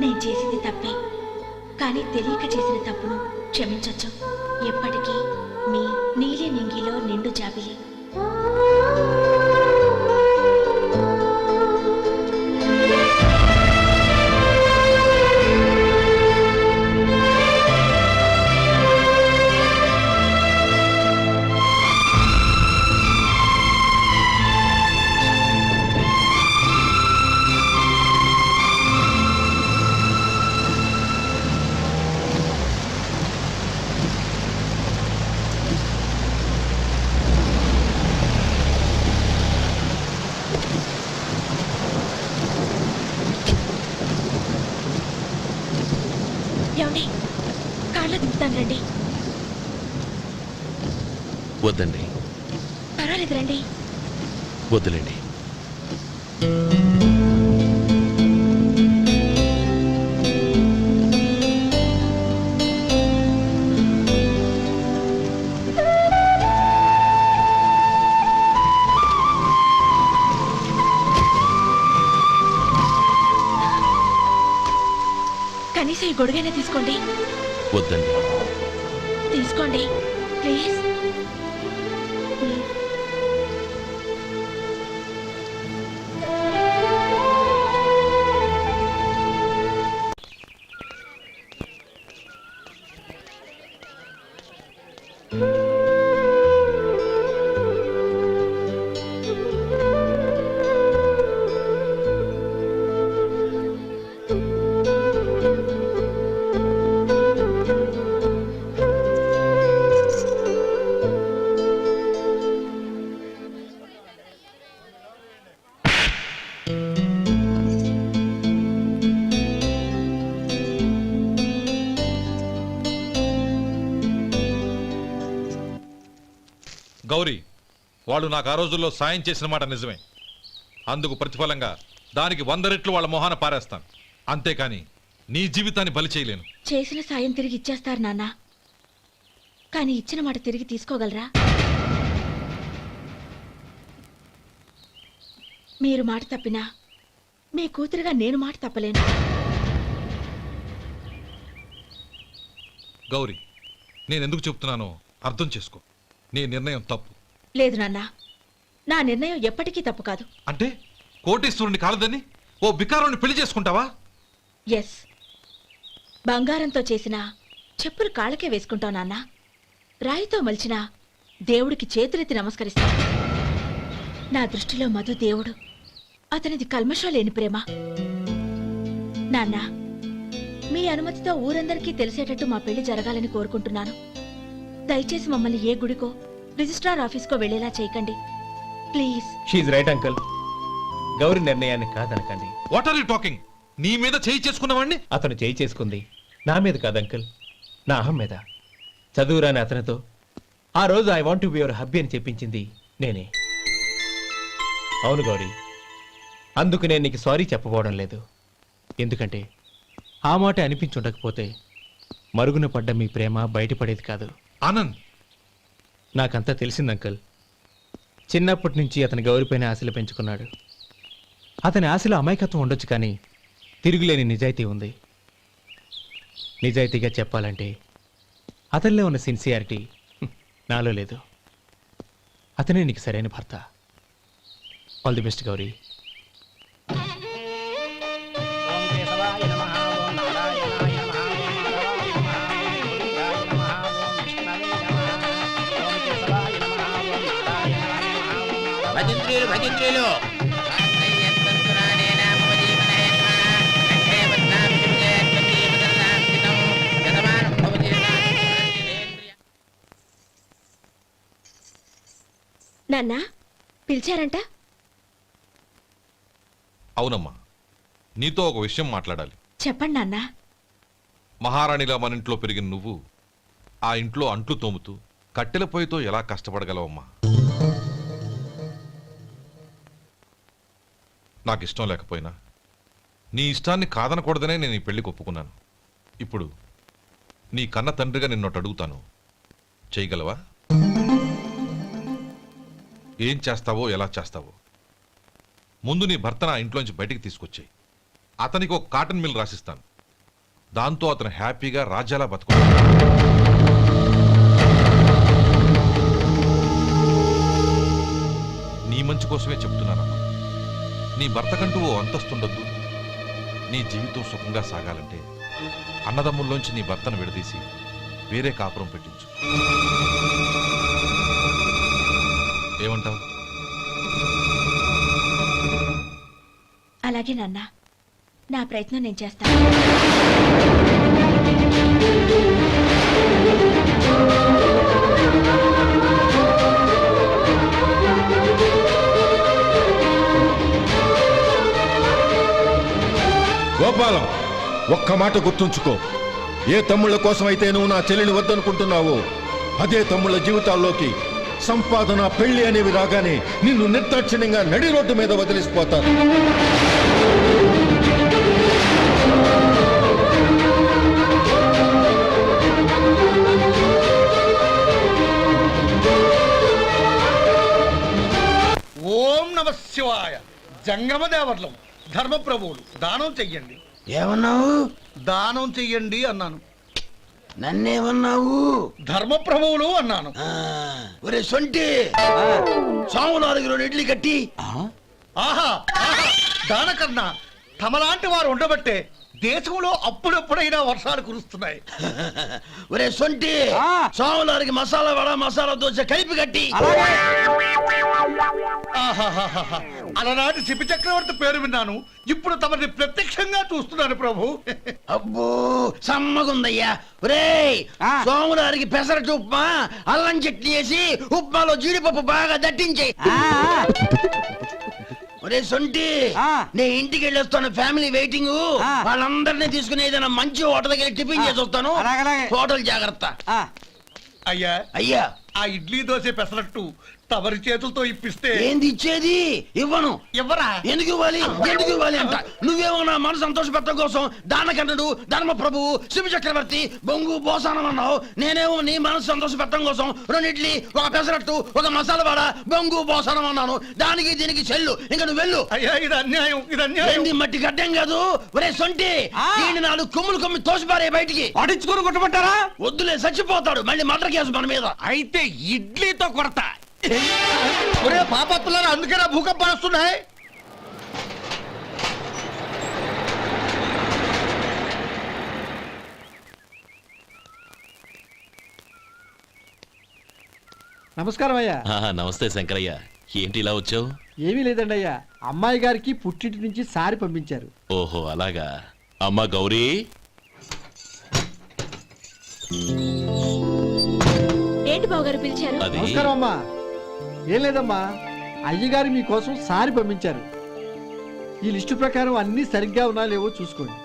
O: నేను చేసింది తప్పే, కానీ తెలియక చేసిన తప్పును క్షమించొచ్చు. ఎప్పటికీ మీ నీలి నింగిలో నిండు జాబిలి. ఏమండి, కార్లో దిగుతాను రండి.
D: వద్దండి.
B: పర్వాలేదు రండి.
D: వద్దులేండి.
B: కనీసం ఈ గొడుగైనా తీసుకోండి.
D: వద్దండి.
B: తీసుకోండి ప్లీజ్.
L: గౌరీ, వాళ్ళు నాకు ఆ రోజుల్లో సాయం చేసిన మాట నిజమే. అందుకు ప్రతిఫలంగా దానికి 100 రెట్లు వాళ్ళ మొహాన పారేస్తాను. అంతేకాని నీ జీవితాన్ని బలి చేయలేను.
B: చేసిన సాయం తిరిగి ఇచ్చేస్తారు నాన్న, కానీ ఇచ్చిన మాట తిరిగి తీసుకోగలరా? మీరు మాట తప్పినా మీ కూతురుగా నేను మాట తప్పలేను.
L: గౌరీ, నేనెందుకు చెప్తున్నానో అర్థం చేసుకో. నీ నిర్ణయం తప్పు.
B: లేదు నాన్న, నా నిర్ణయం ఎప్పటికీ తప్పు కాదు.
L: అంటే కోటీశ్వరుని కాలదని ఓ బికారుని పెళ్లి చేసుకుంటావా?
B: ఎస్, బంగారంతో చేసిన చెప్పులు కాళ్ళకే వేసుకుంటావు నాన్న. రాయితో మలిచిన దేవుడికి చేతులెత్తి నమస్కరిస్తా. నా దృష్టిలో మధు దేవుడు, అతనిది కల్మషం లేని ప్రేమ. నాన్న, మీ అనుమతితో ఊరందరికీ తెలిసేటట్టు మా పెళ్లి జరగాలని కోరుకుంటున్నాను. దయచేసి మమ్మల్ని ఏ గుడికో రిజిస్ట్రార్ ఆఫీస్కో వెళ్ళేలా చేయకండి please.
M: She's right uncle. Gauri నిర్ణయాన్ని కాదనకండి.
L: What are you talking? నీ మీద చేయి చేసుకున్నవాడిని
M: అతను చేయి చేసుకుంది నా మీద కాదు అంకుల్, నా అహం మీద. చదువురాని అతనితో ఆ రోజు I want to be your hubby అని చెప్పించింది నేనే. అవును గౌరీ, అందుకు నేను నీకు సారీ చెప్పబోవడం లేదు. ఎందుకంటే ఆ మాట అనిపించుండకపోతే మరుగున పడ్డ మీ ప్రేమ బయటపడేది కాదు.
L: ఆనంద్,
M: నాకంతా తెలిసింది అంకుల్. చిన్నప్పటి నుంచి అతని గౌరీపైన ఆశలు పెంచుకున్నాడు. అతని ఆశలో అమాయకత్వం ఉండొచ్చు, కానీ తిరుగులేని నిజాయితీ ఉంది. నిజాయితీగా చెప్పాలంటే అతనిలో ఉన్న సిన్సియారిటీ నాలో లేదు. అతనే నీకు సరైన భర్త. All the best Gauri.
H: భజంత్రీలు
B: నాన్న, పిలిచారంట?
L: అవునమ్మా, నీతో ఒక విషయం మాట్లాడాలి.
B: చెప్పండి నాన్న.
L: మహారాణిలా మన ఇంట్లో పెరిగిన నువ్వు ఆ ఇంట్లో అంట్లు తోముతూ కట్టెల పొయ్యితో ఎలా కష్టపడగలవమ్మా? నాకు ఇష్టం లేకపోయినా నీ ఇష్టాన్ని కాదనకూడదనే నేను ఈ పెళ్లికి ఒప్పుకున్నాను. ఇప్పుడు నీ కన్న తండ్రిగా నిన్నొట్టు అడుగుతాను, చేయగలవా? ఏం చేస్తావో, ఎలా చేస్తావో ముందు నీ భర్తను ఆ ఇంట్లోంచి బయటికి తీసుకొచ్చాయి. అతనికి ఒక కాటన్ మిల్ రాసిస్తాను. దాంతో అతను హ్యాపీగా రాజ్యాలా బతుకుతాడు. నీ మంచి కోసమే చెప్తున్నానమ్మా. నీ భర్తకంటూ ఓ అంతస్తుండొద్దు. నీ జీవితం సుఖంగా సాగాలంటే అన్నదమ్ముల్లోంచి నీ భర్తను విడదీసి వేరే కాపురం పెట్టించు. ఏమంటావు?
B: అలాగే నాన్న, నా ప్రయత్నం నేను చేస్తాను.
E: గోపాలం, ఒక్క మాట గుర్తుంచుకో. ఏ తమ్ముళ్ళ కోసమైతే నువ్వు నా చెల్లిని వద్దనుకుంటున్నావో అదే తమ్ముళ్ళ జీవితాల్లోకి సంపాదన, పెళ్లి అనేవి రాగానే నిన్ను నిర్దాక్షిణ్యంగా నడి రోడ్డు మీద వదిలిసిపోతారు.
F: ఓం నమ శివాయ. జంగమదేవర్లం, ధర్మప్రభువులు, దానం చెయ్యండి.
H: ఏమన్నావు?
F: దానం చెయ్యండి అన్నాను.
H: నన్నేమన్నావు?
F: ధర్మప్రభువులు అన్నాను.
H: ఒరే సొంటి, సోమవారికి 2 ఇడ్లీ కట్టి.
F: ఆహా, దానకన్నా తమలాంటి వారు ఉండబట్టే దేశంలో అప్పుడప్పుడైనా వర్షాలు కురుస్తున్నాయి.
H: ఒరే సొంటి, సోమవారికి మసాలా వడ, మసాలా దోశ కలిపి కట్టి.
F: అలనాటి శిపి చక్రవర్తి పేరు విన్నాను, ఇప్పుడు తమని ప్రత్యక్షంగా చూస్తున్నాను ప్రభు.
H: అబ్బో సమ్మగుందయ్యా. ఒరే సోమవారికి పెసరట్టు ఉప్మా, అల్లం చట్నీ వేసి ఉప్మాలో జీడిపప్పు బాగా దట్టించే. ఒరే సొంటి, నేను ఇంటికి వెళ్ళొస్తాను, ఫ్యామిలీ వెయిటింగ్. వాళ్ళందరినీ తీసుకుని ఏదైనా మంచి హోటల్ దగ్గర టిఫిన్ చేసి వస్తాను. హోటల్ జాగ్రత్త.
F: అయ్యా
H: అయ్యా,
F: ఆ ఇడ్లీ దోశ పెసరట్టు తమరి చేతులతో ఇప్పిస్తే.
H: ఏంది ఇచ్చేది? ఇవ్వను.
F: ఇవ్వరా?
H: ఎందుకు ఇవ్వాలి? ఎందుకు ఇవ్వాలి అంట. నువ్వేమో నా మనసు సంతోష పెట్టడం కోసం దానకన్నుడు, ధర్మ ప్రభువు, శివ చక్రవర్తి, బొంగు బోసానం అన్నావు. నేనేమో నీ మనసు సంతోష పెట్టడం కోసం 2 ఇడ్లీ, ఒక పెసరట్టు, ఒక మసాలా వాడ, బొంగు బోసానం అన్నాను. దానికి దీనికి చెల్లు. ఇంకా నువ్వు వెళ్ళు.
F: అయ్యా ఇది అన్యాయం, ఇది అన్యాయం.
H: ఏంది మట్టి గడ్డం కాదు. ఒరే సొంటి, దీన్ని 4 కొమ్ములు కొమ్మి తోసిపారే బయటికి.
K: పడించుకొని కొట్టమంటారా?
H: వద్దులే, చచ్చిపోతాడు. మళ్ళీ మర్డర్ కేసు మన మీద.
K: అయితే ఇడ్లీతో కొడతా.
F: ఒరే పాపత్తులారా, అందుకేనా భూకంపాలు వస్తున్నాయి?
Q: నమస్కారం అయ్యా.
D: నమస్తే శంకరయ్య, ఏంటి ఇలా వచ్చావు?
Q: ఏమీ లేదండి అయ్యా, అమ్మాయి గారికి పుట్టింటి నుంచి సారి పంపించారు.
D: ఓహో అలాగా. అమ్మా గౌరీ.
B: ఏంటి బావగారు పిలిచారు?
Q: నమస్కారం అమ్మా. ఏం లేదమ్మా, అయ్యగారు మీకోసం సారి పంపించారు. ఈ లిస్టు ప్రకారం అన్ని సరిగ్గా ఉన్నా లేవో చూసుకోండి.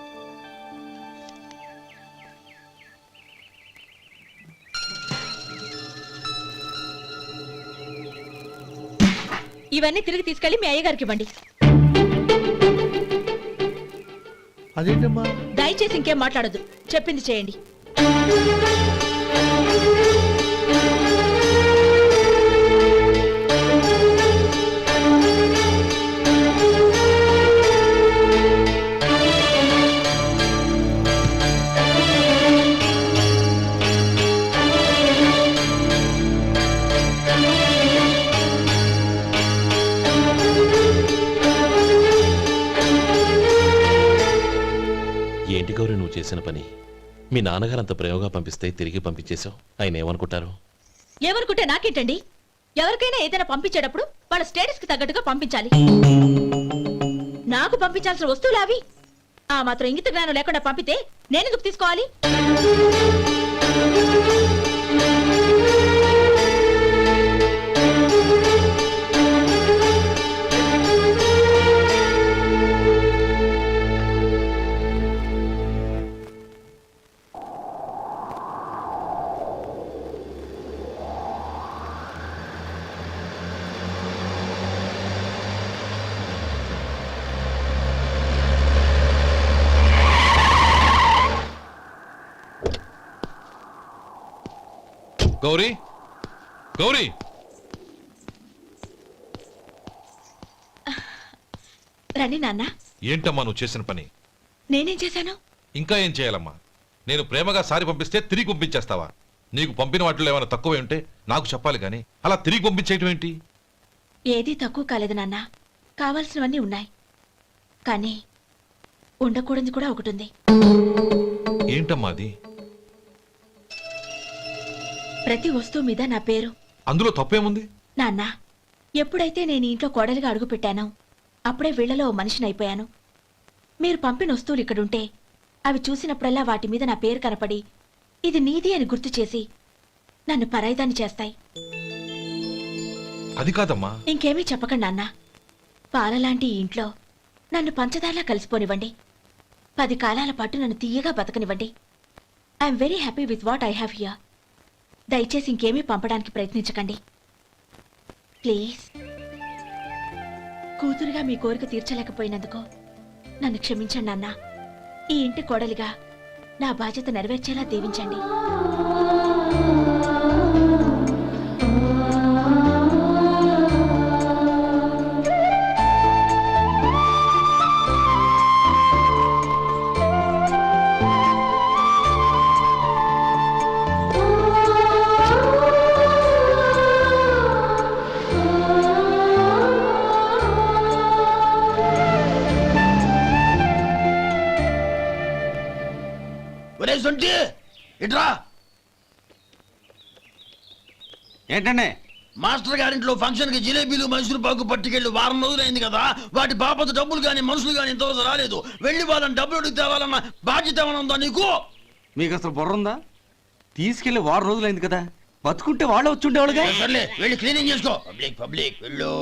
B: ఇవన్నీ తిరిగి తీసుకెళ్లి మీ అయ్యగారికి ఇవ్వండి.
Q: అదేంటమ్మా?
B: దయచేసి ఇంకేం మాట్లాడొద్దు, చెప్పింది చేయండి.
D: ఏంటి గౌరీ నువ్వు చేసిన పని? మీ నాన్నగారు అంత ప్రేమగా పంపిస్తే తిరిగి పంపించేశావు. ఆయన ఏమనుకుంటారు?
B: ఏమనుకుంటే నాకేంటండి? ఎవరికైనా ఏదైనా పంపించేటప్పుడు వాళ్ళ స్టేటస్ కి తగ్గట్టుగా పంపించాలి. నాకు పంపించాల్సిన వస్తువులు అవి. ఆ మాత్రం ఇంగిత జ్ఞానం లేకుండా పంపితే నేనెందుకు తీసుకోవాలి?
L: గౌరీ గౌరీ
B: రండి నాన్న.
L: ఏంటమ్మా నువ్వు చేసిన పని?
B: నేనేం చేశాను?
L: ఇంకా ఏం చేయాలమ్మా? నేను ప్రేమగా సారి పంపిస్తే తిరిగి పంపించేస్తావా? నీకు పంపిన వాటిలో ఏమైనా తక్కువ ఉంటే నాకు చెప్పాలి కానీ అలా తిరిగి పంపించేయటం ఏంటి?
B: ఏదీ తక్కువ కాలేదు నాన్న. కావాల్సినవన్నీ ఉన్నాయి, కానీ ఉండకూడదు కూడా ఒకటి ఉంది.
L: ఏంటమ్మా అది?
B: ప్రతి వస్తువు మీద నా పేరు.
L: అందులో తప్పేముంది?
B: నాన్న, ఎప్పుడైతే నేను ఇంట్లో కోడలిగా అడుగు పెట్టానో అప్పుడే వీళ్లలో ఓ మనిషిని అయిపోయాను. మీరు పంపిన వస్తువులు ఇక్కడుంటే అవి చూసినప్పుడల్లా వాటి మీద నా పేరు కనపడి ఇది నీది అని గుర్తు చేసి నన్ను పరాయిదాన్ని చేస్తాయి.
L: అది కాదమ్మా.
B: ఇంకేమీ చెప్పకండి నాన్న. పాలలాంటి ఈ ఇంట్లో నన్ను పంచదారలా కలిసిపోనివ్వండి. 10 కాలాల పాటు నన్ను తీయగా బతకనివ్వండి. I'm very happy with what I have here. దయచేసి ఇంకేమీ పంపడానికి ప్రయత్నించకండి ప్లీజ్. కూతురుగా మీ కోరిక తీర్చలేకపోయినందుకు నన్ను క్షమించండి నాన్న. ఈ ఇంటి కోడలిగా నా బాధ్యత నెరవేర్చేలా దీవించండి.
H: ఒరే సొంటి ఇట్రా.
K: ఏంటండి?
H: మాస్టర్ గారింట్లో ఫంక్షన్ కి జిలేబీలు మైసూరు పాకు పట్టుకెళ్ళి వారం రోజులైంది కదా. వాటి బాపత డబ్బులు కానీ మనుషులు కానీ ఇంతవరకు రాలేదు. వెళ్ళి వాళ్ళని డబ్బులు అడిగి తేవాలన్న బాధ్యత ఏమైనా ఉందా నీకు?
K: మీకు అసలు బుర్ర ఉందా? తీసుకెళ్లి 6 రోజులైంది కదా, బతుకుంటే వాళ్ళు వచ్చి ఉండేవాళ్ళుగా.
H: సర్లే వెళ్ళి క్లీనింగ్ చేసుకో. పబ్లిక్ పబ్లిక్ వెళ్ళు.